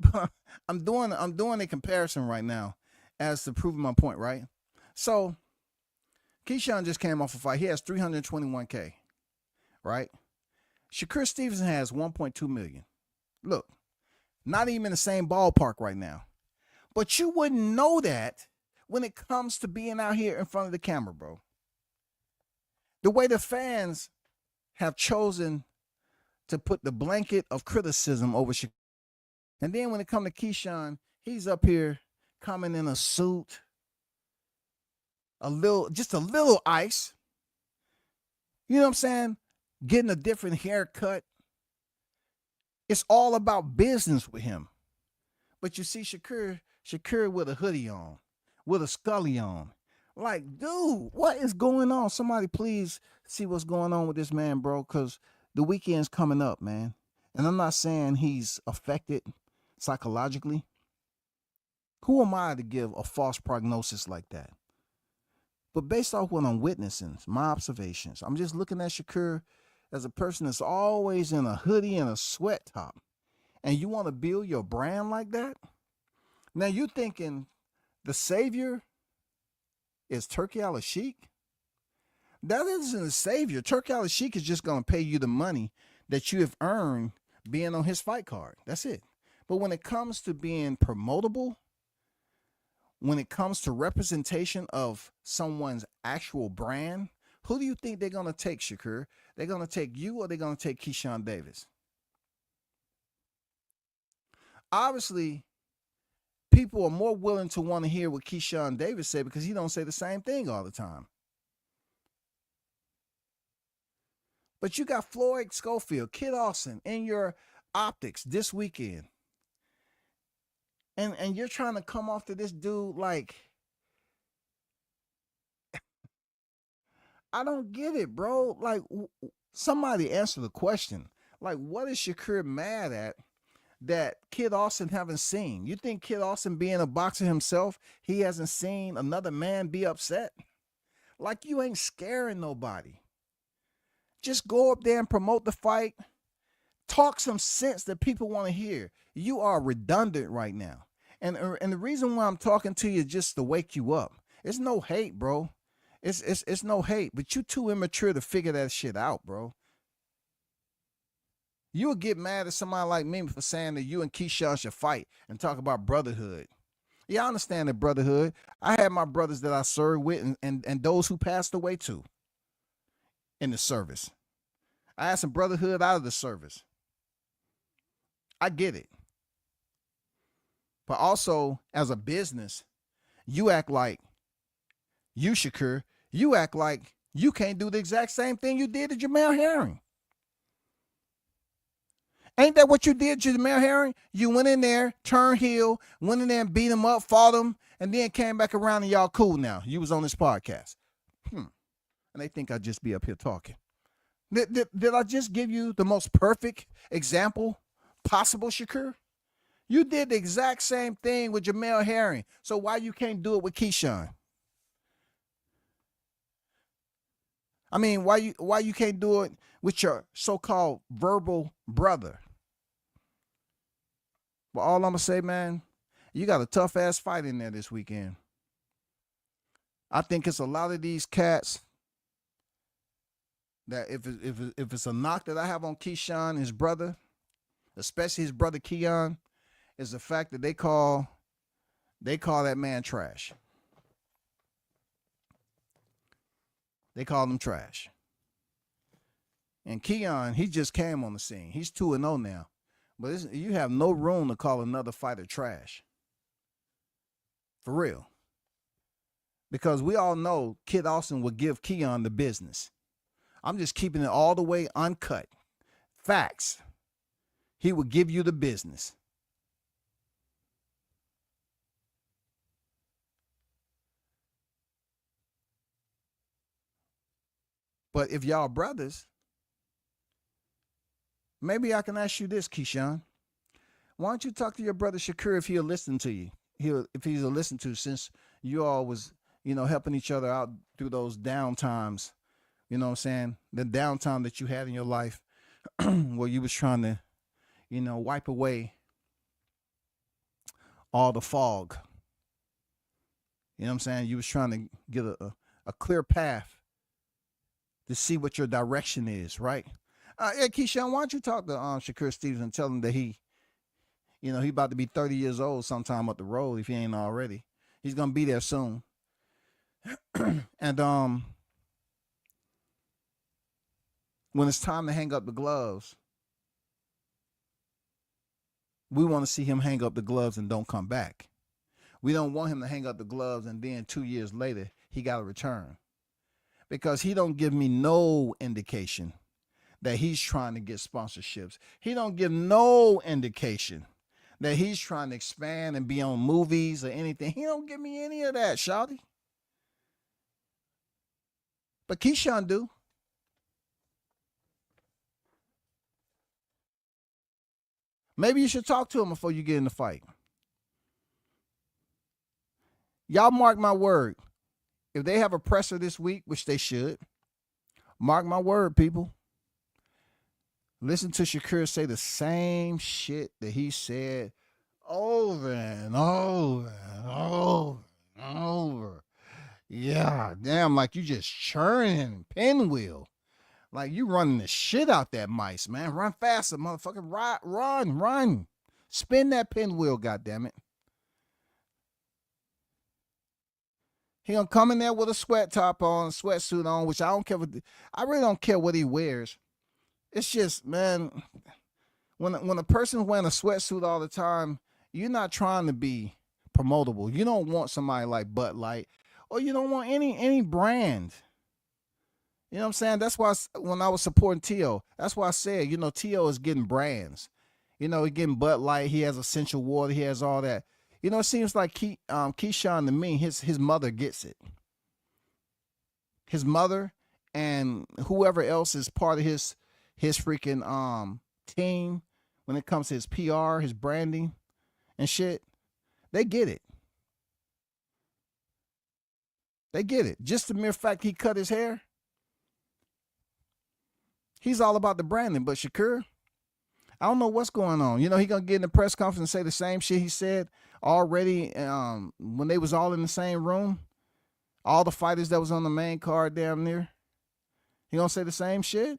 But I'm doing a comparison right now as to prove my point, right? So Keyshawn just came off a fight. He has 321K, right? Shakur Stevenson has 1.2 million. Look, not even in the same ballpark right now. But you wouldn't know that when it comes to being out here in front of the camera, bro. The way the fans have chosen to put the blanket of criticism over Shakur. And then when it comes to Keyshawn, he's up here coming in a suit, just a little ice. You know what I'm saying? Getting a different haircut. It's all about business with him. But you see Shakur with a hoodie on, with a scully on. Like, dude, what is going on? Somebody please see what's going on with this man, bro, because the weekend's coming up, man. And I'm not saying he's affected psychologically. Who am I to give a false prognosis like that? But based off what I'm witnessing, my observations, I'm just looking at Shakur as a person that's always in a hoodie and a sweat top. And you want to build your brand like that? Now you thinking the savior is Turki Al-Sheikh? That isn't a savior. Turki Al-Sheikh is just going to pay you the money that you have earned being on his fight card. That's it. But when it comes to being promotable, when it comes to representation of someone's actual brand, who do you think they're going to take, Shakur? They're going to take you or they're going to take Keyshawn Davis? Obviously, people are more willing to want to hear what Keyshawn Davis said because he don't say the same thing all the time. But you got Floyd Schofield, Kid Austin in your optics this weekend. And you're trying to come off to this dude like, I don't get it, bro. Like, somebody answer the question. Like, what is Shakur mad at that Kid Austin haven't seen? You think Kid Austin being a boxer himself, he hasn't seen another man be upset? Like, you ain't scaring nobody. Just go up there and promote the fight. Talk some sense that people want to hear. You are redundant right now. And the reason why I'm talking to you is just to wake you up. It's no hate, bro. It's no hate, but you too immature to figure that shit out, bro. You would get mad at somebody like me for saying that you and Keyshawn should fight and talk about brotherhood. Yeah, I understand the brotherhood. I had my brothers that I served with and those who passed away too in the service. I had some brotherhood out of the service. I get it. But also, as a business, you act like, Shakur, you act like you can't do the exact same thing you did to Jamel Herring. Ain't that what you did to Jamel Herring? You went in there, turned heel, went in there and beat him up, fought him, and then came back around and y'all cool now. You was on this podcast. And they think I'd just be up here talking. Did I just give you the most perfect example possible, Shakur? You did the exact same thing with Jamel Herring. So why you can't do it with Keyshawn? I mean, why you can't do it with your so-called verbal brother? But all I'm going to say, man, you got a tough-ass fight in there this weekend. I think it's a lot of these cats that if it's a knock that I have on Keyshawn, his brother, especially his brother Keon, is the fact that they call that man trash. They call him trash. And Keon, he just came on the scene. He's 2-0 now. But you have no room to call another fighter trash. For real. Because we all know Kid Austin would give Keon the business. I'm just keeping it all the way uncut. Facts. He would give you the business. But if y'all brothers, maybe I can ask you this, Keyshawn. Why don't you talk to your brother Shakur if he'll listen to you? If he's a listen to, since you all was, helping each other out through those down times. You know what I'm saying? The downtime that you had in your life where you was trying to, wipe away all the fog. You know what I'm saying? You was trying to get a clear path to see what your direction is, right? Yeah, Keyshawn, why don't you talk to Shakur Stevenson and tell him that he about to be 30 years old sometime up the road if he ain't already. He's going to be there soon. And when it's time to hang up the gloves, we want to see him hang up the gloves and don't come back. We don't want him to hang up the gloves and then 2 years later, he got to return. Because he don't give me no indication that he's trying to get sponsorships. He don't give no indication that he's trying to expand and be on movies or anything. He don't give me any of that, shawty. But Keyshawn do. Maybe you should talk to him before you get in the fight. Y'all mark my word. If they have a presser this week, which they should, mark my word, people. Listen to Shakur say the same shit that he said over and over and over and over. Yeah, damn, like you just churning pinwheel. Like you running the shit out that mice, man. Run faster, motherfucker. Run. Spin that pinwheel, goddammit. He gonna come in there with a sweat top on, sweatsuit on, which I don't care. I really don't care what he wears. It's just, man, when a person's wearing a sweatsuit all the time, you're not trying to be promotable. You don't want somebody like Bud Light, or you don't want any brand. You know what I'm saying? That's why when I was supporting T.O., that's why I said, T.O. is getting brands. He's getting Bud Light. He has Essential Water. He has all that. It seems like Keyshawn to me, his mother gets it. His mother and whoever else is part of his freaking team when it comes to his PR, his branding and shit, they get it. They get it. Just the mere fact he cut his hair, he's all about the branding. But Shakur, I don't know what's going on. He gonna get in the press conference and say the same shit he said already when they was all in the same room. All the fighters that was on the main card damn near. He gonna say the same shit?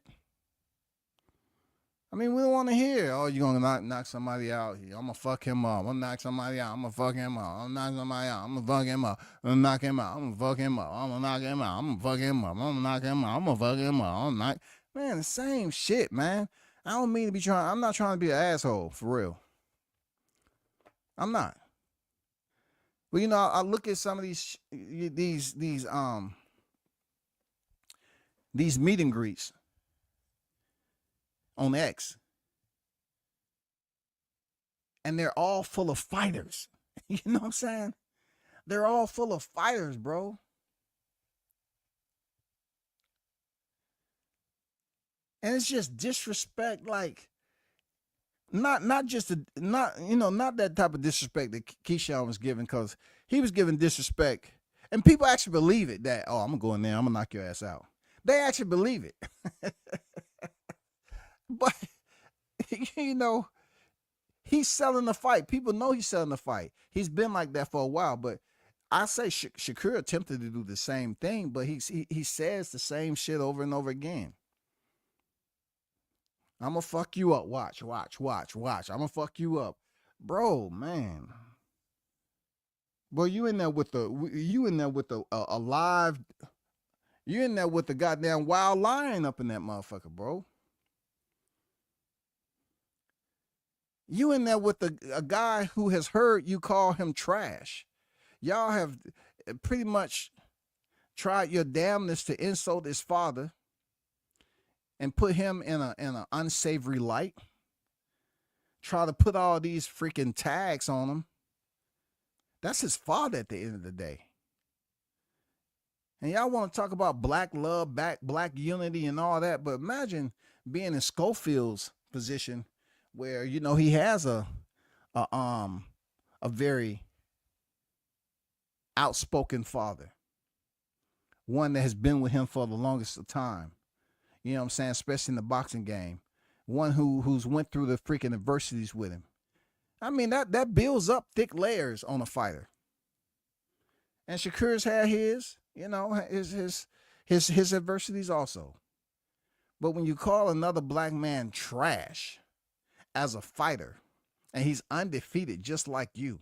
I mean, we don't want to hear, oh, you're going to knock somebody out here. I'm going to fuck him up. I'm going to knock somebody out. I'm going to fuck him up. I'm going to knock somebody out. I'm going to fuck him up. I'm going to knock him out. I'm going to fuck him up. I'm going to knock him out. I'm going to fuck him up. I'm going to knock him out. I'm going to fuck him up. I'm going to knock. Man, the same shit, man. I don't mean to be trying. I'm not trying to be an asshole, for real. I'm not. But, you know, I look at some of these meet and greets on X, and they're all full of fighters. You know what I'm saying? They're all full of fighters, bro. And it's just disrespect, like not that type of disrespect that Keyshawn was giving, because he was giving disrespect, and people actually believe it, that, oh, I'm gonna go in there, I'm gonna knock your ass out. They actually believe it. But, you know, he's selling the fight. People know he's selling the fight. He's been like that for a while. But I say Shakur attempted to do the same thing, but he says the same shit over and over again. I'm going to fuck you up. Watch. I'm going to fuck you up. Bro, man. Bro, you in there with the goddamn wild lion up in that motherfucker, bro. You in there with a guy who has heard you call him trash. Y'all have pretty much tried your damnness to insult his father and put him in an unsavory light. Try to put all these freaking tags on him. That's his father at the end of the day. And y'all want to talk about black love, black unity and all that, but imagine being in Schofield's position, where, you know, he has a very outspoken father, one that has been with him for the longest of time. You know what I'm saying? Especially in the boxing game, one who's went through the freaking adversities with him. I mean, that builds up thick layers on a fighter. And Shakur's had his, you know, his adversities also. But when you call another black man trash as a fighter, and he's undefeated just like you,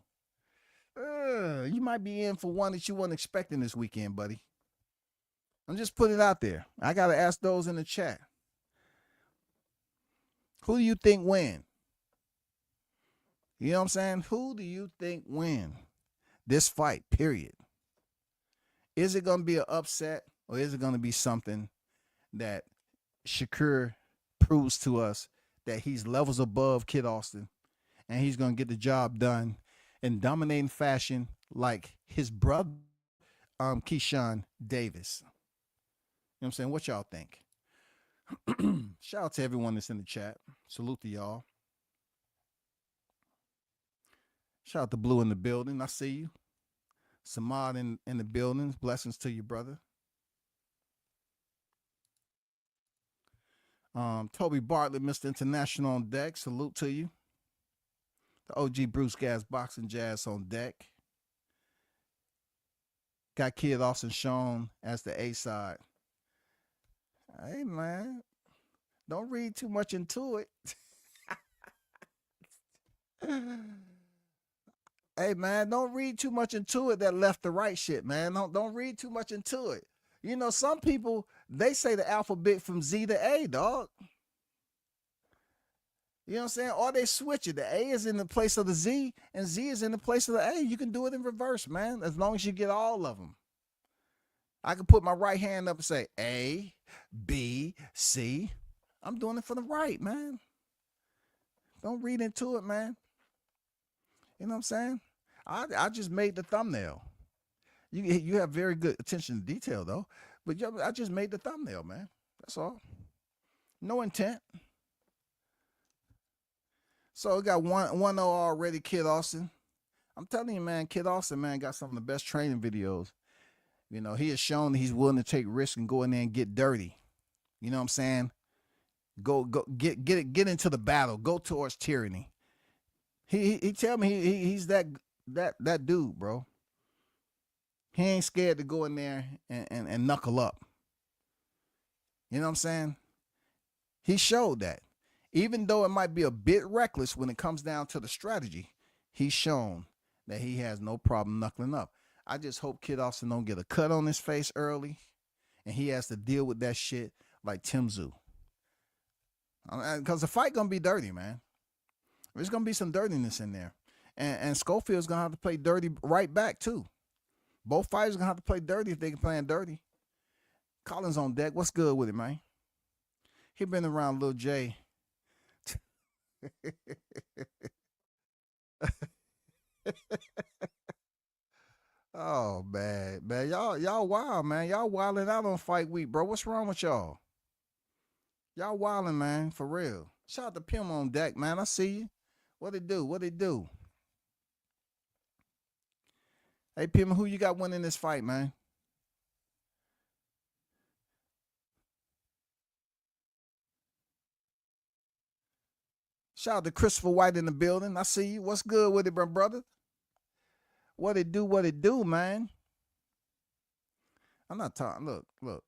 you might be in for one that you weren't expecting this weekend, buddy. I'm just putting it out there. I got to ask those in the chat. Who do you think win? You know what I'm saying? Who do you think win this fight, period? Is it going to be an upset, or is it going to be something that Shakur proves to us that he's levels above Kid Austin, and he's going to get the job done in dominating fashion like his brother, Keyshawn Davis? You know what I'm saying? What y'all think? Shout out to everyone that's in the chat. Salute to y'all. Shout out to Blue in the building. I see you. Samad in the building. Blessings to you, brother. Toby Bartlett, Mr. International on deck. Salute to you. The OG Bruce Gas Boxing Jazz on deck. Got Kid Austin shown as the A side. Hey, man. Don't read too much into it. Hey, man, don't read too much into it, that left to right shit, man. Don't read too much into it. You know, some people, they say the alphabet from Z to A, dog. You know what I'm saying? Or they switch it. The A is in the place of the Z, and Z is in the place of the A. You can do it in reverse, man, as long as you get all of them. I can put my right hand up and say A, B, C. I'm doing it for the right, man. Don't read into it, man. You know what I'm saying? I just made the thumbnail. You have very good attention to detail, though. But I just made the thumbnail, man. That's all. No intent. So we got 1-0 already, Kid Austin. I'm telling you, man, Kid Austin, man, got some of the best training videos. You know, he has shown that he's willing to take risks and go in there and get dirty. You know what I'm saying? Go get into the battle. Go towards tyranny. He tell me he's that dude, bro. He ain't scared to go in there and knuckle up. You know what I'm saying? He showed that. Even though it might be a bit reckless when it comes down to the strategy, he's shown that he has no problem knuckling up. I just hope Kid Austin don't get a cut on his face early, and he has to deal with that shit like Tim Tszyu. Because the fight going to be dirty, man. There's going to be some dirtiness in there. And Schofield's going to have to play dirty right back, too. Both fighters going to have to play dirty if they can play dirty. Collins on deck. What's good with it, man? He been around Lil J. Oh, man. Y'all wild, man. Y'all wilding out on fight week, bro. What's wrong with y'all? Y'all wilding, man, for real. Shout out to Pim on deck, man. I see you. What it do? What it do? Hey, Pim, who you got winning this fight, man? Shout out to Christopher White in the building. I see you. What's good with it, brother? What it do, man? I'm not talking. Look.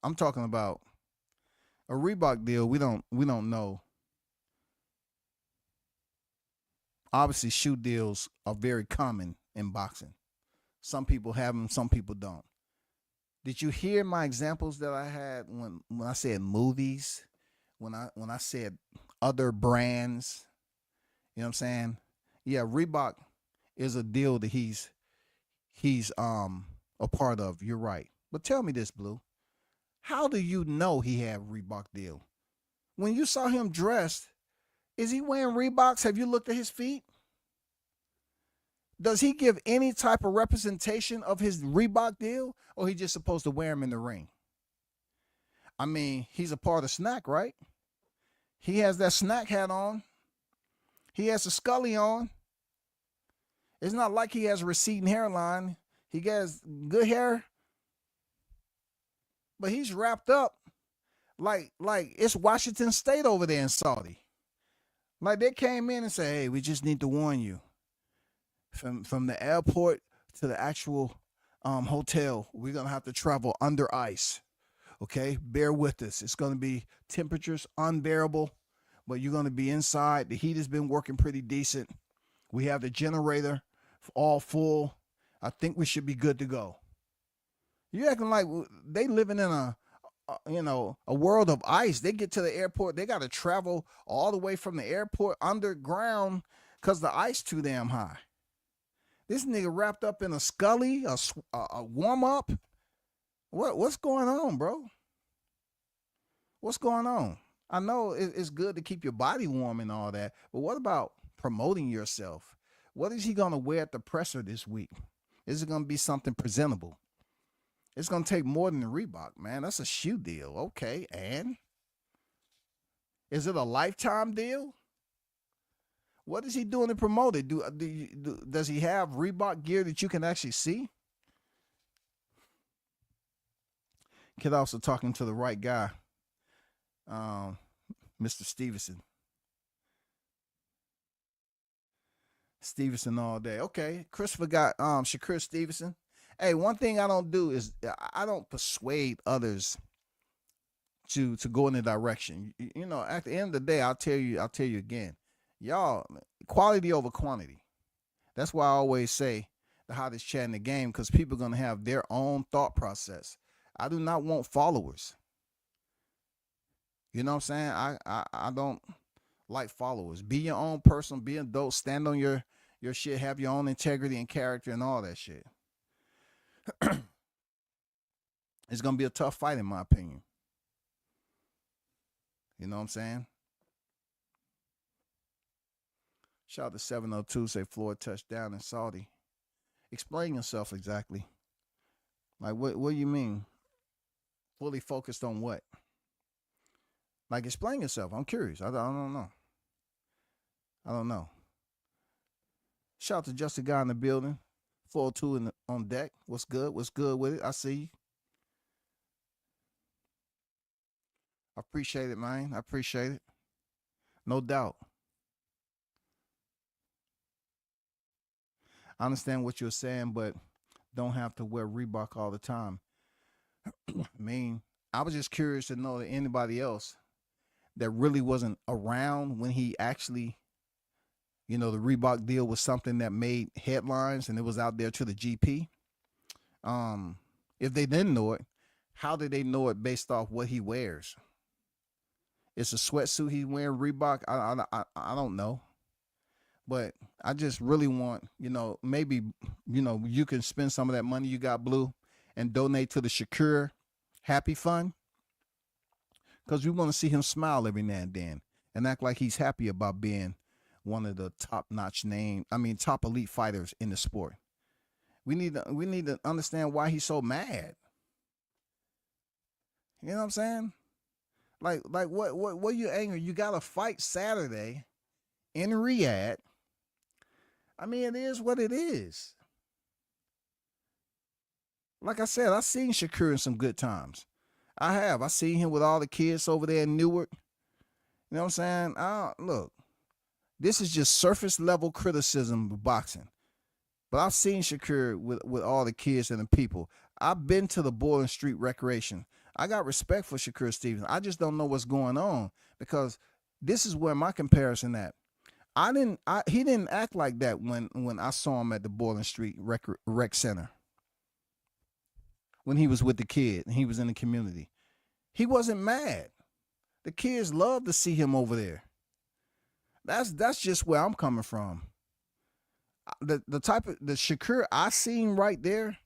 I'm talking about a Reebok deal. We don't know. Obviously, shoe deals are very common in boxing. Some people have them, some people don't. Did you hear my examples that I had when I said movies? When I said other brands? You know what I'm saying? Yeah, Reebok is a deal that he's a part of. You're right. But tell me this, Blue. How do you know he had a Reebok deal? When you saw him dressed, is he wearing Reeboks? Have you looked at his feet? Does he give any type of representation of his Reebok deal, or he just supposed to wear them in the ring? I mean, he's a part of Snack, right? He has that Snack hat on. He has a Scully on. It's not like he has a receding hairline. He has good hair. But he's wrapped up like it's Washington State over there in Saudi. Like they came in and said, hey, we just need to warn you. From the airport to the actual hotel, we're going to have to travel under ice. Okay? Bear with us. It's going to be temperatures unbearable, but you're going to be inside. The heat has been working pretty decent. We have the generator all full. I think we should be good to go. You acting like they living in a world of ice. They get to the airport, they got to travel all the way from the airport underground because the ice too damn high. This nigga wrapped up in a Scully, a warm up. What's going on, bro? What's going on? I know it's good to keep your body warm and all that, but what about promoting yourself? What is he gonna wear at the presser this week? Is it gonna be something presentable? It's going to take more than a Reebok, man. That's a shoe deal. Okay, and? Is it a lifetime deal? What is he doing to promote it? Does he have Reebok gear that you can actually see? Kid also talking to the right guy, Mr. Stevenson. Stevenson all day. Okay, Christopher got Shakur Stevenson. Hey, one thing I don't do is I don't persuade others to go in the direction. You know, at the end of the day, I'll tell you again, y'all, quality over quantity. That's why I always say the hottest chat in the game, because people are going to have their own thought process. I do not want followers. You know what I'm saying? I don't like followers. Be your own person. Be an adult. Stand on your shit. Have your own integrity and character and all that shit. It's going to be a tough fight, in my opinion. You know what I'm saying? Shout out to 702, say Floyd touchdown in Saudi. Explain yourself exactly. Like, what do you mean? Fully focused on what? Like, explain yourself. I'm curious. I don't know. I don't know. Shout out to just a guy in the building. 402 on deck. What's good? What's good with it? I see you. I appreciate it, man. I appreciate it. No doubt. I understand what you're saying, but don't have to wear Reebok all the time. I mean, I was just curious to know that anybody else that really wasn't around when he actually, the Reebok deal was something that made headlines and it was out there to the GP. If they didn't know it, how did they know it based off what he wears? It's a sweatsuit he's wearing Reebok. I don't know, but I just really want, maybe, you can spend some of that money you got, Blue, and donate to the Shakur Happy Fund, because we want to see him smile every now and then and act like he's happy about being one of the top elite fighters in the sport. We need to understand why he's so mad. You know what I'm saying? Like what are you angry? You got a fight Saturday in Riyadh. I mean, it is what it is. Like I said, I've seen Shakur in some good times. I have. I seen him with all the kids over there in Newark. You know what I'm saying? Look, this is just surface level criticism of boxing. But I've seen Shakur with all the kids and the people. I've been to the Boylan Street Recreation. I got respect for Shakur Stevenson. I just don't know what's going on, because this is where my comparison at. He didn't act like that when I saw him at the Boylan Street Rec Center. When he was with the kid and he was in the community. He wasn't mad. The kids love to see him over there. That's just where I'm coming from. The type of the Shakur I seen right there,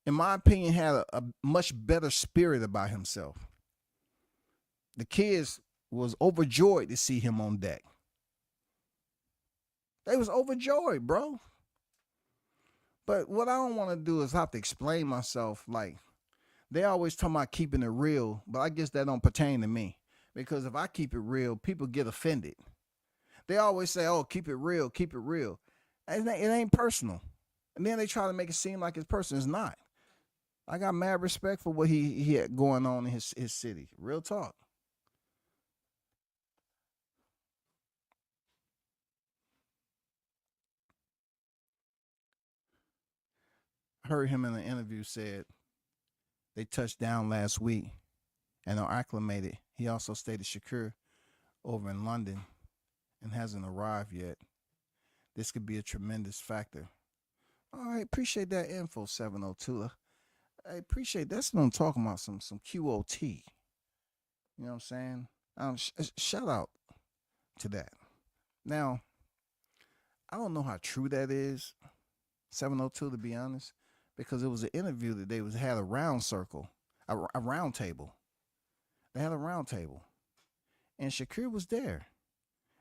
in my opinion, had a much better spirit about himself. The kids was overjoyed to see him on deck. They was overjoyed, bro. But what I don't want to do is have to explain myself. Like, they always talk about keeping it real, but I guess that don't pertain to me. Because if I keep it real, people get offended. They always say, oh, keep it real, keep it real. And it ain't personal. And then they try to make it seem like it's personal. It's not. I got mad respect for what he had going on in his city. Real talk. I heard him in an interview said they touched down last week and are acclimated. He also stayed at Shakur over in London and hasn't arrived yet. This could be a tremendous factor. All right, appreciate that info, 702. I appreciate that's what I'm talking about, some QOT. You know what I'm saying? Shout out to that. Now, I don't know how true that is, 702, to be honest, because it was an interview that they had a round circle, a round table. They had a round table, and Shakur was there.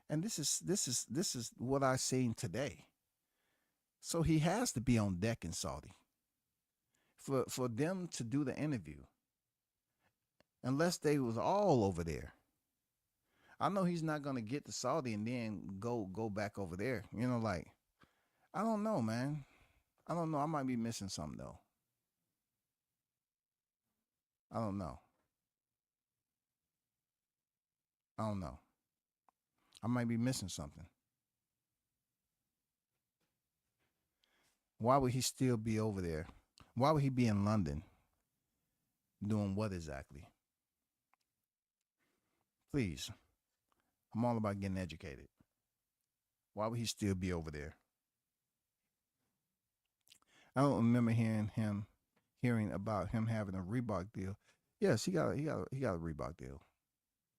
And this is what I seen today. So he has to be on deck in Saudi for them to do the interview, unless they was all over there. I know he's not gonna get to Saudi and then go back over there. Like, I don't know, man. I don't know. I might be missing something though. I don't know. I might be missing something. Why would he still be over there? Why would he be in London? Doing what exactly? Please. I'm all about getting educated. Why would he still be over there? I don't remember hearing about him having a Reebok deal. Yes, he got a Reebok deal.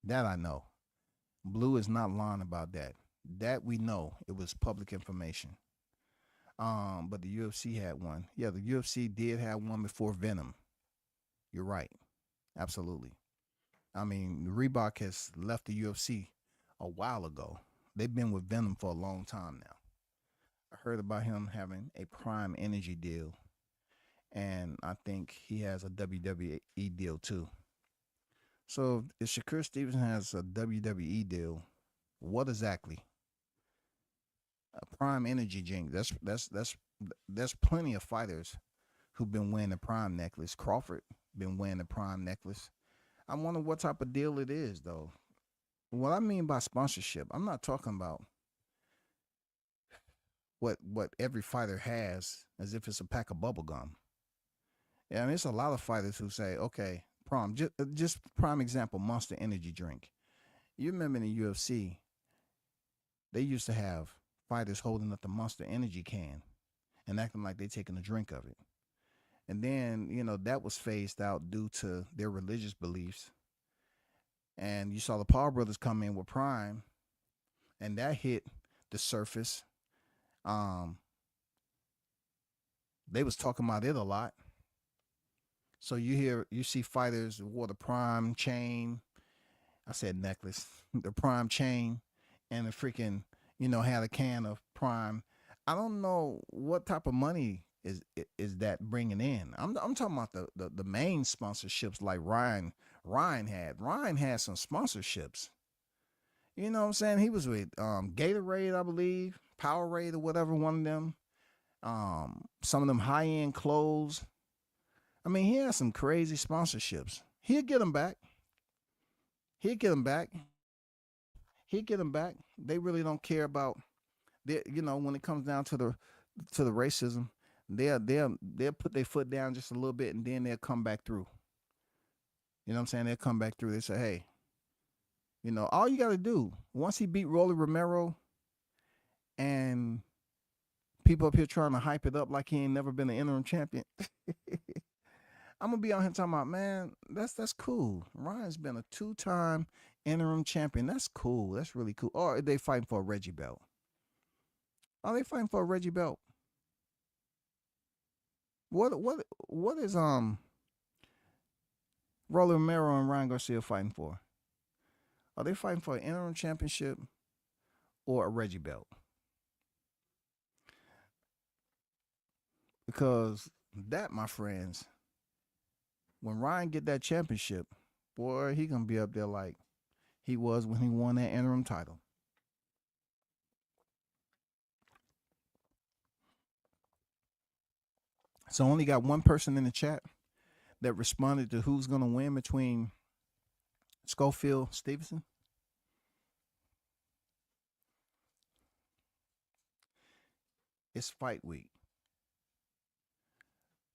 That I know. Blue is not lying about that. That we know. It was public information. But the UFC had one. Yeah, the UFC did have one before Venom. You're right. Absolutely. I mean, Reebok has left the UFC a while ago. They've been with Venom for a long time now. I heard about him having a Prime Energy deal, and I think he has a WWE deal too. So if Shakur Stevenson has a WWE deal, what exactly? A Prime Energy drink. That's plenty of fighters who've been wearing the Prime necklace. Crawford been wearing the Prime necklace. I wonder what type of deal it is, though. What I mean by sponsorship, I'm not talking about what every fighter has as if it's a pack of bubble gum. Yeah, and there's a lot of fighters who say, okay, just prime example, Monster Energy drink. You remember in the UFC, they used to have fighters holding up the Monster Energy can and acting like they taking a drink of it. And then, that was phased out due to their religious beliefs. And you saw the Paul brothers come in with Prime, and that hit the surface. They was talking about it a lot. So you see fighters wore the Prime chain. I said necklace, the Prime chain, and the freaking, had a can of Prime. I don't know what type of money is that bringing in. I'm talking about the main sponsorships like Ryan had. Ryan had some sponsorships. You know what I'm saying? He was with Gatorade, I believe, Powerade or whatever, one of them. Some of them high-end clothes. I mean, he had some crazy sponsorships. He'll get them back. He'll get them back. They really don't care about, when it comes down to the racism, they'll put their foot down just a little bit and then they'll come back through. You know what I'm saying? They'll come back through. They say, hey, all you got to do, once he beat Rolly Romero and people up here trying to hype it up like he ain't never been an interim champion, I'm going to be out here talking about, man, that's cool. Ryan's been a 2-time interim champion. That's cool. That's really cool. Or are they fighting for a Reggie belt? Are they fighting for a Reggie belt? What is Rolly Romero and Ryan Garcia fighting for? Are they fighting for an interim championship or a Reggie belt? Because that, my friends, when Ryan get that championship, boy, he gonna be up there like he was when he won that interim title. So only got one person in the chat that responded to who's gonna win between Schofield, Stevenson. It's fight week.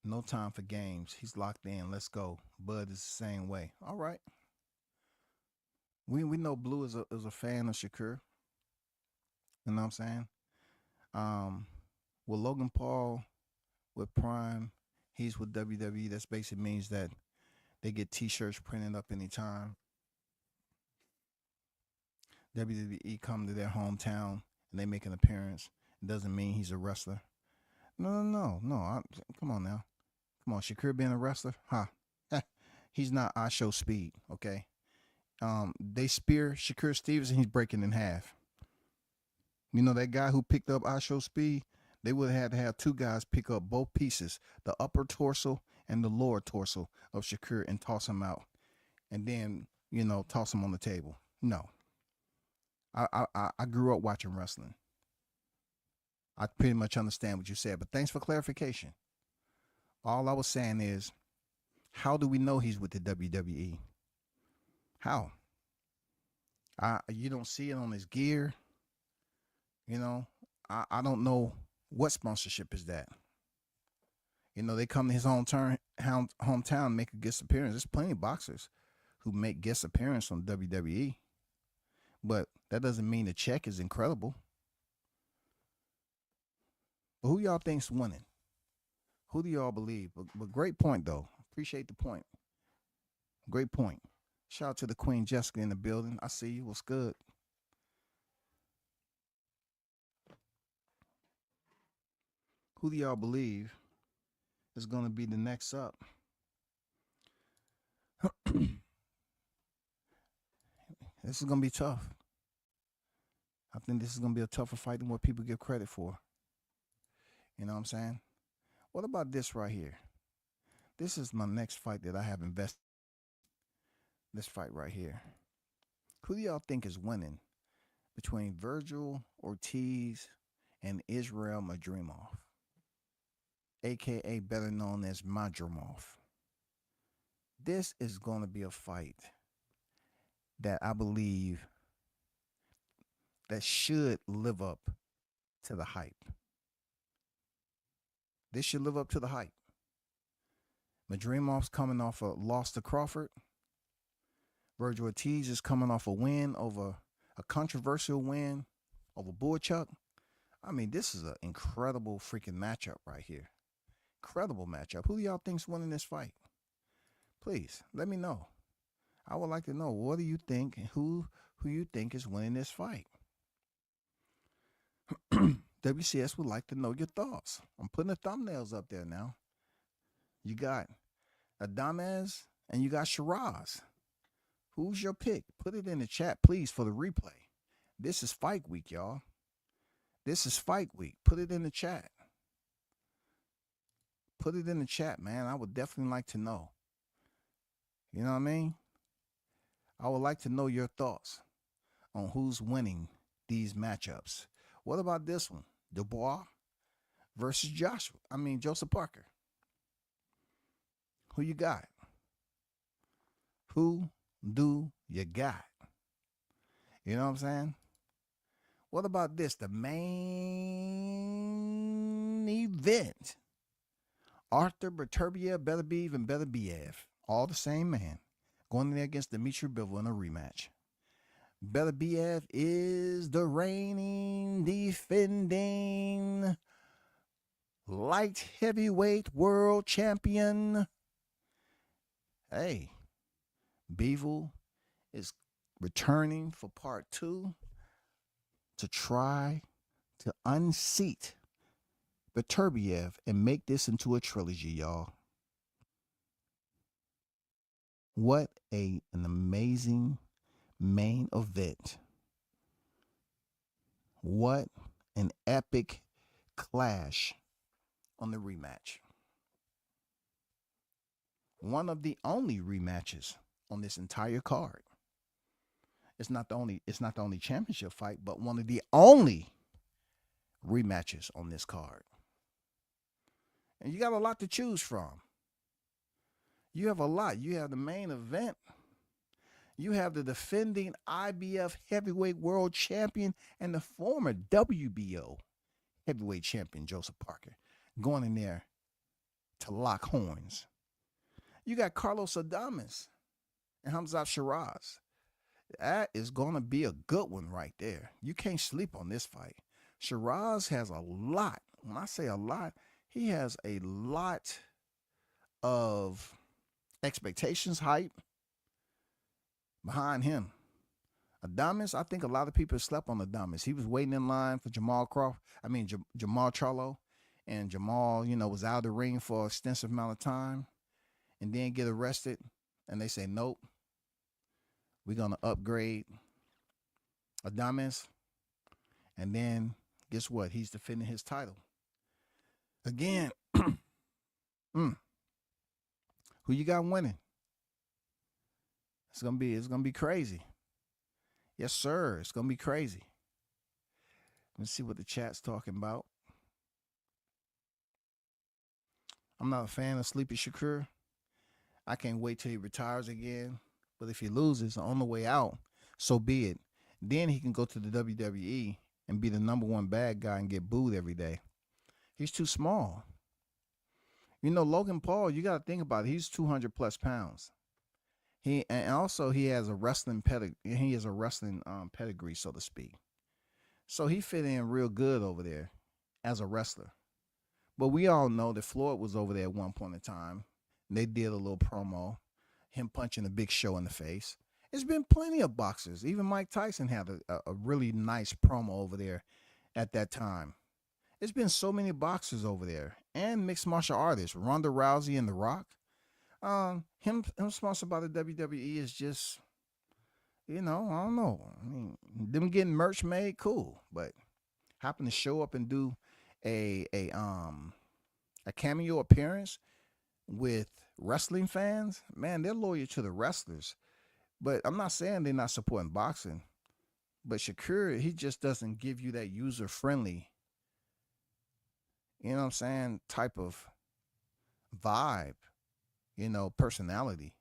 No time for games. He's locked in. Let's go. Bud is the same way. All right. We know Blue is a fan of Shakur. You know what I'm saying? With Logan Paul, with Prime, he's with WWE. That basically means that they get T-shirts printed up anytime WWE come to their hometown and they make an appearance. It doesn't mean he's a wrestler. No. Come on now. Come on, Shakur being a wrestler? He's not I Show Speed, okay? They spear Shakur Stevenson, he's breaking in half. That guy who picked up I Show Speed, they would have had to have two guys pick up both pieces, the upper torso and the lower torso of Shakur, and toss him out. And then, toss him on the table. No. I grew up watching wrestling. I pretty much understand what you said, but thanks for clarification. All I was saying is, how do we know he's with the WWE? How? You don't see it on his gear. I don't know what sponsorship is that. They come to his hometown and make a guest appearance. There's plenty of boxers who make guest appearance on WWE, but that doesn't mean the check is incredible. But who y'all think's winning? Who do y'all believe? But great point, though. Appreciate the point. Great point. Shout out to the Queen Jessica in the building. I see you. What's good? Who do y'all believe is going to be the next up? This is going to be tough. I think this is going to be a tougher fight than what people give credit for. You know what I'm saying? What about this right here? This is my next fight that I have invested. This fight right here. Who do y'all think is winning between Virgil Ortiz and Israel Madrimov, a.k.a. better known as Madrimov? This is going to be a fight that I believe that should live up to the hype. This should live up to the hype. Madrimov's coming off a loss to Crawford. Virgil Ortiz is coming off a win over a controversial win over Boychuk. I mean, this is an incredible freaking matchup right here. Incredible matchup. Who do y'all think's winning this fight? Please, let me know. I would like to know, what do you think and who you think is winning this fight? WCS would like to know your thoughts. I'm putting the thumbnails up there now. You got Adames and you got Shiraz. Who's your pick? Put it in the chat, please, for the replay. This is fight week, y'all. This is fight week. Put it in the chat. Put it in the chat, man. I would definitely like to know. You know what I mean? I would like to know your thoughts on who's winning these matchups. What about this one? Dubois versus Joseph Parker. Who you got? Who do you got? You know what I'm saying? What about this? The main event. Arthur Beterbiev and Beterbiev. All the same man. Going in there against Dmitry Bivol in a rematch. Beterbiev is the reigning, defending light heavyweight world champion. Hey, Bivol is returning for part 2 to try to unseat Beterbiev and make this into a trilogy, y'all. What an amazing main event. What an epic clash on the rematch. One of the only rematches on this entire card. It's not the only championship fight, but one of the only rematches on this card. And you got a lot to choose from. You have a lot. You have the main event. You have the defending IBF heavyweight world champion and the former WBO heavyweight champion, Joseph Parker, going in there to lock horns. You got Carlos Adames and Hamzat Shiraz. That is going to be a good one right there. You can't sleep on this fight. Shiraz has a lot. When I say a lot, he has a lot of expectations, hype behind him. Adames, I think a lot of people slept on Adames. He was waiting in line for Jamal Charlo, and Jamal, was out of the ring for an extensive amount of time and then get arrested, and they say, nope, we're going to upgrade Adames, and then guess what? He's defending his title. Again, who you got winning? It's gonna be crazy. Yes, sir. It's gonna be crazy. Let's see what the chat's talking about. I'm not a fan of Sleepy Shakur. I can't wait till he retires again. But if he loses on the way out, so be it. Then he can go to the WWE and be the #1 bad guy and get booed every day. He's too small. Logan Paul, you got to think about it. He's 200 plus pounds. He has a wrestling pedigree. He has a wrestling pedigree, so to speak. So he fit in real good over there as a wrestler. But we all know that Floyd was over there at one point in time. And they did a little promo, him punching the Big Show in the face. There's been plenty of boxers. Even Mike Tyson had a really nice promo over there at that time. There's been so many boxers over there and mixed martial artists. Ronda Rousey and The Rock. Him sponsored by the WWE is just, I don't know. I mean, them getting merch made, cool, but happen to show up and do a cameo appearance with wrestling fans, man, they're loyal to the wrestlers. But I'm not saying they're not supporting boxing, but Shakur, he just doesn't give you that user friendly, type of vibe. Personality.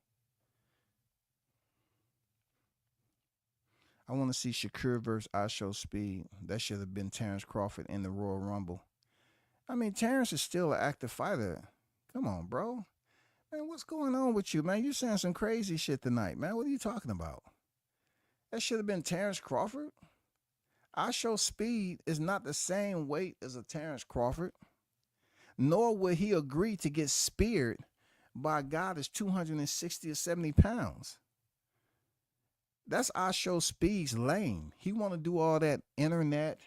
I want to see Shakur versus IShowSpeed. That should have been Terrence Crawford in the Royal Rumble. I mean, Terrence is still an active fighter. Come on, bro. Man, what's going on with you, man? You saying some crazy shit tonight, man. What are you talking about? That should have been Terrence Crawford. I Show Speed is not the same weight as a Terrence Crawford, nor would he agree to get speared by a guy that's 260 or 70 pounds. That's I Show Speed's lane. He want to do all that internet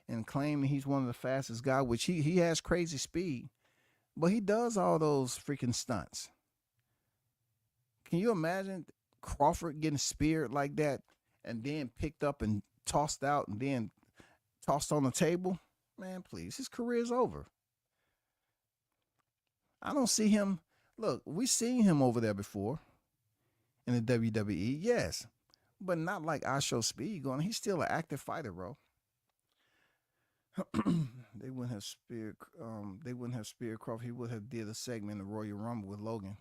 and claiming he's one of the fastest guys, which he has crazy speed, but he does all those freaking stunts. Can you imagine Crawford getting speared like that and then picked up and tossed out and then tossed on the table? Man, please, his career is over. I don't see him. Look, we seen him over there before in the WWE, yes, but not like I Show Speed going. He's still an active fighter, bro. They wouldn't have speared. They wouldn't have speared Crawford. He would have did a segment in the Royal Rumble with Logan.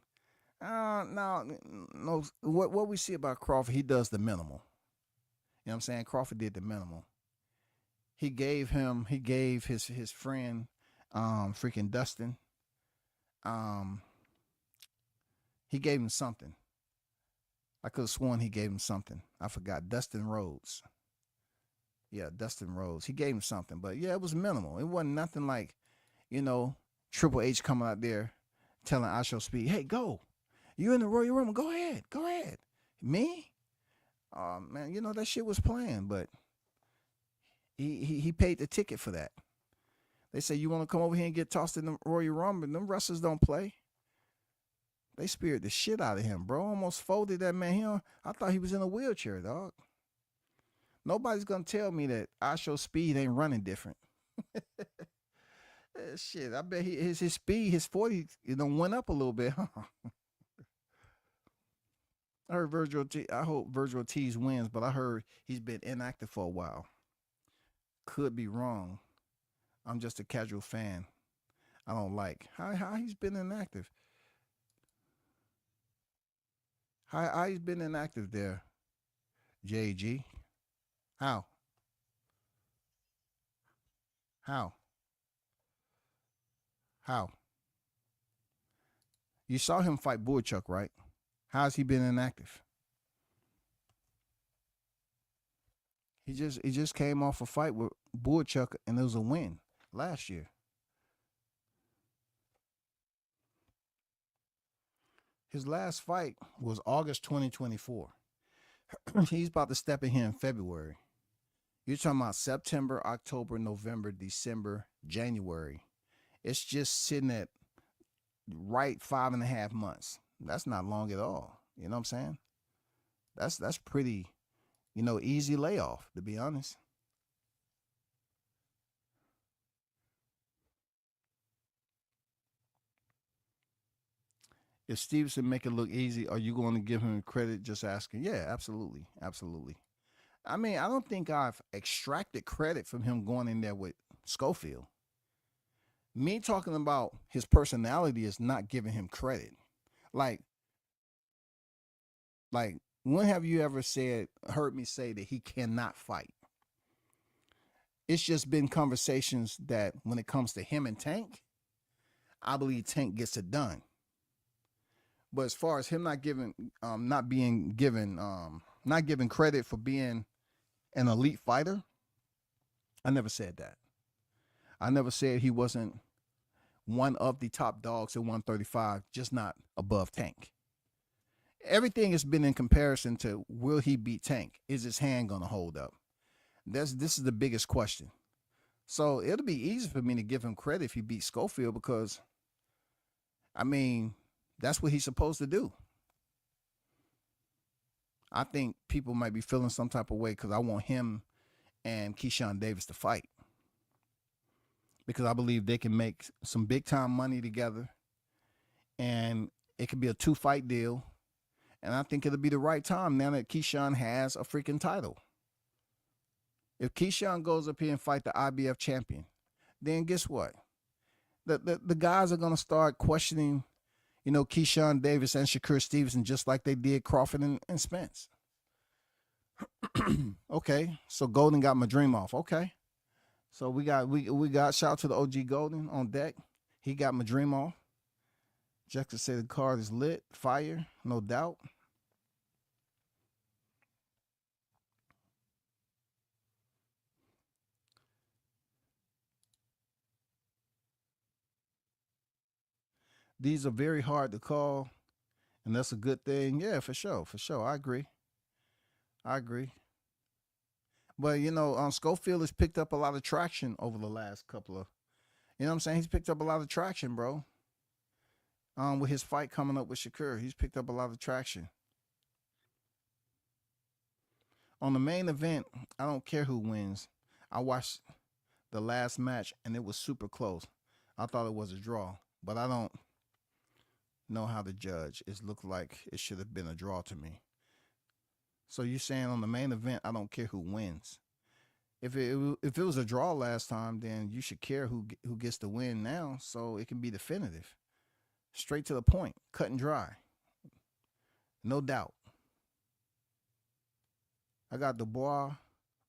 No. What we see about Crawford, he does the minimal. You know what I'm saying? Crawford did the minimal. He gave his friend, freaking Dustin. He gave him something. I could have sworn he gave him something. I forgot. Dustin Rhodes. Yeah, Dustin Rhodes. He gave him something, but yeah, it was minimal. It wasn't nothing like, Triple H coming out there telling I Show Speed, hey, go. You in the Royal Rumble. Go ahead. Go ahead. Me? Man, that shit was playing, but he paid the ticket for that. They say, you want to come over here and get tossed in the Royal Rumble? Them wrestlers don't play. They speared the shit out of him, bro. Almost folded that man. I thought he was in a wheelchair, dog. Nobody's going to tell me that I Show Speed ain't running different. Shit, I bet his speed, his 40, went up a little bit, huh? I hope Virgil Ortiz wins, but I heard he's been inactive for a while. Could be wrong. I'm just a casual fan. I don't like how he's been inactive. How he's been inactive there, JG. How? You saw him fight Boychuk, right? How's he been inactive? He just came off a fight with Boychuk, and it was a win last year. His last fight was August 2024. He's about to step in here in February. You're talking about September, October, November, December, January. It's just sitting at right 5.5 months. That's not long at all. You know what I'm saying? That's pretty, easy layoff, to be honest. If Stevenson make it look easy, are you going to give him credit just asking? Yeah, absolutely. Absolutely. I mean, I don't think I've extracted credit from him going in there with Schofield. Me talking about his personality is not giving him credit. Like, when have you ever heard me say that he cannot fight? It's just been conversations that when it comes to him and Tank, I believe Tank gets it done. But as far as him not giving credit for being an elite fighter, I never said that. I never said he wasn't one of the top dogs at 135, just not above Tank. Everything has been in comparison to, will he beat Tank? Is his hand going to hold up? This is the biggest question. So it'll be easy for me to give him credit if he beats Schofield because, I mean, that's what he's supposed to do. I think people might be feeling some type of way because I want him and Keyshawn Davis to fight. Because I believe they can make some big time money together. And it could be a 2-fight deal. And I think it'll be the right time now that Keyshawn has a freaking title. If Keyshawn goes up here and fight the IBF champion, then guess what? The guys are going to start questioning, Keyshawn Davis and Shakur Stevenson just like they did Crawford and Spence. Okay, so Golden got my dream off. Okay. So we got shout out to the OG Golden on deck. He got my dream off. Jessica said the card is lit, fire, no doubt. These are very hard to call, and that's a good thing. Yeah, for sure, for sure. I agree. I agree. But you know, Schofield has picked up a lot of traction over the last couple of. You know what I'm saying? He's picked up a lot of traction, bro. With his fight coming up with Shakur, he's picked up a lot of traction. On the main event, I don't care who wins. I watched the last match and it was super close. I thought it was a draw, but I don't know how to judge. It looked like it should have been a draw to me. So you're saying on the main event, I don't care who wins. If it was a draw last time, then you should care who gets the win now, so it can be definitive, straight to the point, cut and dry, no doubt. I got Dubois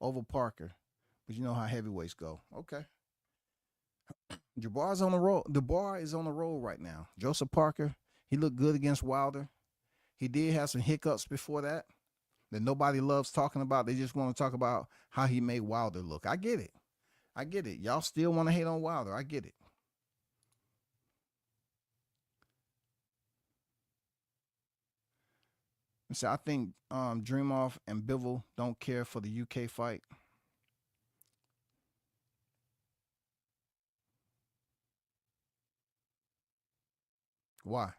over Parker, but you know how heavyweights go. Okay. Dubois is on the roll. Dubois is on the roll right now. Joseph Parker, he looked good against Wilder. He did have some hiccups before that nobody loves talking about. They just want to talk about how he made Wilder look. I get it. I get it. Y'all still want to hate on Wilder. I get it. So I think Dreamoff and Bivol don't care for the UK fight. Why?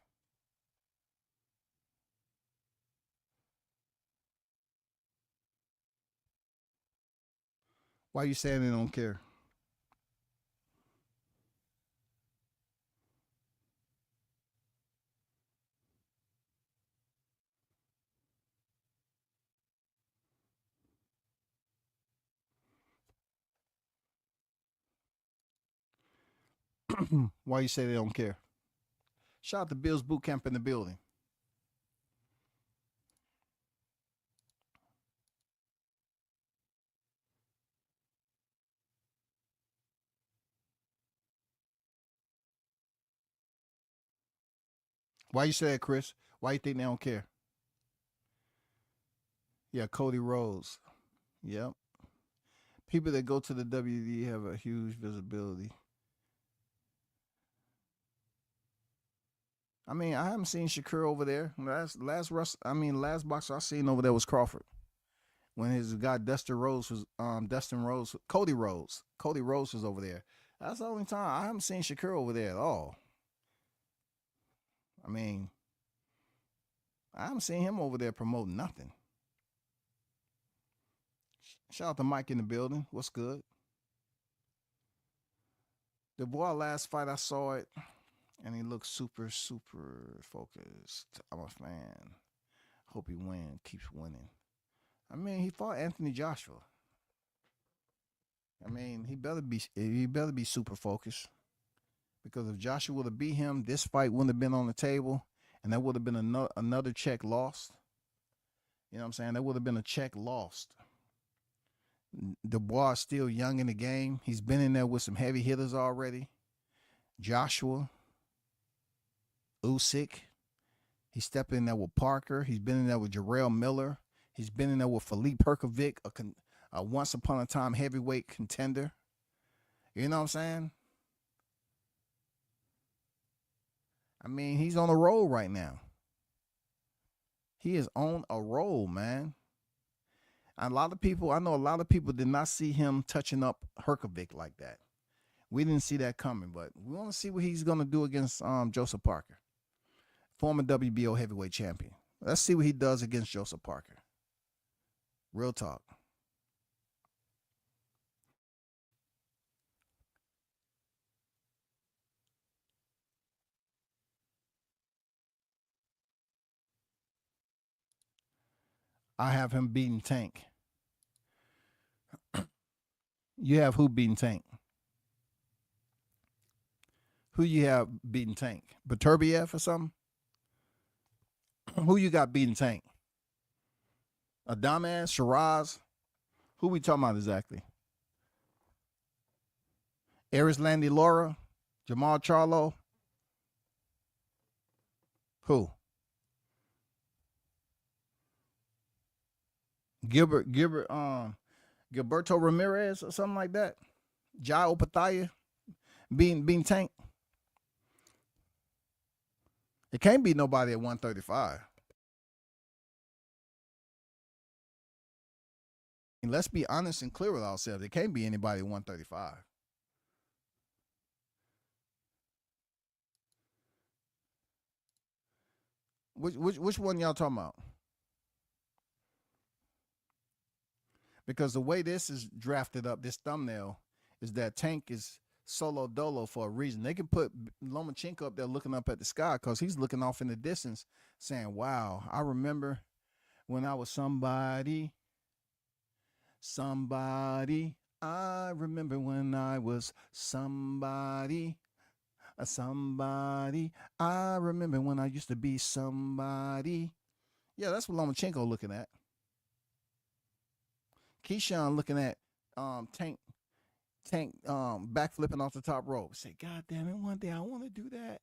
Why you saying they don't care? Why you say they don't care? Shout out to Bill's Boot Camp in the building. Why you say that, Chris? Why you think they don't care? Yeah, Cody Rhodes. Yep. People that go to the WWE have a huge visibility. I mean, I haven't seen Shakur over there. Last boxer I seen over there was Crawford. When his guy Dustin Rhodes was Cody Rhodes. Cody Rhodes was over there. That's the only time I haven't seen Shakur over there at all. I mean, I haven't seen him over there promoting nothing. Shout out to Mike in the building. What's good? The boy last fight I saw it, and he looked super, super focused. I'm a fan. Hope he wins. Keeps winning. I mean, he fought Anthony Joshua. I mean, he better be super focused. Because if Joshua would have beat him, this fight wouldn't have been on the table, and that would have been another check lost. You know what I'm saying? That would have been a check lost. Dubois is still young in the game. He's been in there with some heavy hitters already. Joshua, Usyk. He stepped in there with Parker. He's been in there with Jarrell Miller. He's been in there with Philippe Perkovic, a once upon a time heavyweight contender. You know what I'm saying? I mean, he's on a roll right now. He is on a roll, man. And I know a lot of people did not see him touching up Herkovic like that. We didn't see that coming, but we want to see what he's going to do against Joseph Parker, former WBO heavyweight champion. Let's see what he does against Joseph Parker. Real talk. I have him beating Tank. You have who beating Tank? Who you have beating Tank? Baturbiev or something? Who you got beating Tank? Adames, Shiraz? Who we talking about exactly? Landy Laura, Jamal Charlo. Who? Gilberto Ramirez or something like that. Jai Opathaya being Tank. It can't be nobody at 135. And let's be honest and clear with ourselves. It can't be anybody at 135. Which one y'all talking about? Because the way this is drafted up, this thumbnail, is that Tank is solo dolo for a reason. They can put Lomachenko up there looking up at the sky because he's looking off in the distance saying, wow, I remember when I was somebody. I remember when I was somebody. I remember when I used to be somebody. Yeah, that's what Lomachenko looking at. Keyshawn looking at Tank backflipping off the top rope. Say, God damn it, one day I want to do that.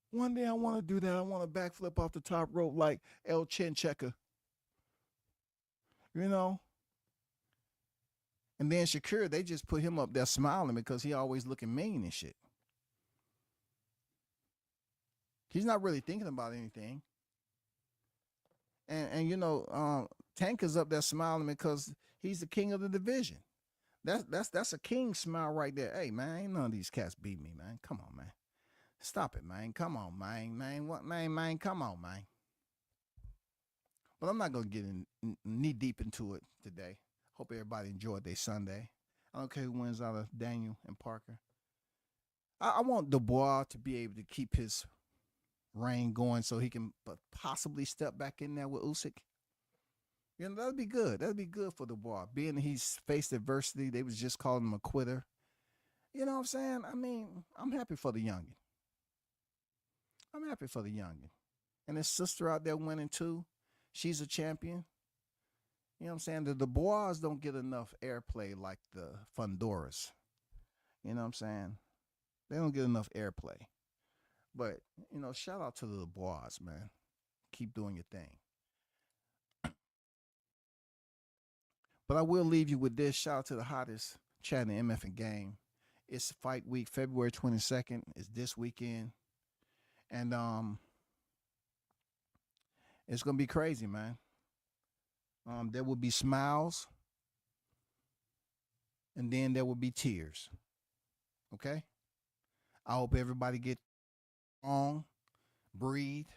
One day I want to do that. I want to backflip off the top rope like El Chin Checker. You know? And then Shakur, they just put him up there smiling because he always looking mean and shit. He's not really thinking about anything. And you know, Tank is up there smiling because he's the king of the division. That's a king smile right there. Hey man, ain't none of these cats beat me, man. Come on, man. Stop it, man. Come on, man. What, man? Come on, man. But I'm not gonna get knee deep into it today. Hope everybody enjoyed their Sunday. I don't care who wins out of Daniel and Parker. I want Dubois to be able to keep his reign going so he can possibly step back in there with Usyk. You know, that'd be good. That'd be good for Dubois. Being he's faced adversity, they was just calling him a quitter. You know what I'm saying? I mean, I'm happy for the youngin. And his sister out there winning too. She's a champion. You know what I'm saying? The Dubois don't get enough airplay like the Fundoras. You know what I'm saying? They don't get enough airplay. But, you know, shout out to the Dubois, man. Keep doing your thing. But I will leave you with this. Shout out to the hottest chat in the MF and game. It's fight week, February 22nd. It's this weekend. And it's going to be crazy, man. There will be smiles. And then there will be tears. Okay? I hope everybody get strong, breathe.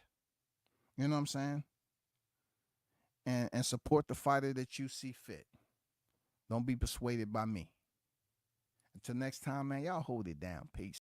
You know what I'm saying? And support the fighter that you see fit. Don't be persuaded by me. Until next time, man, y'all hold it down. Peace.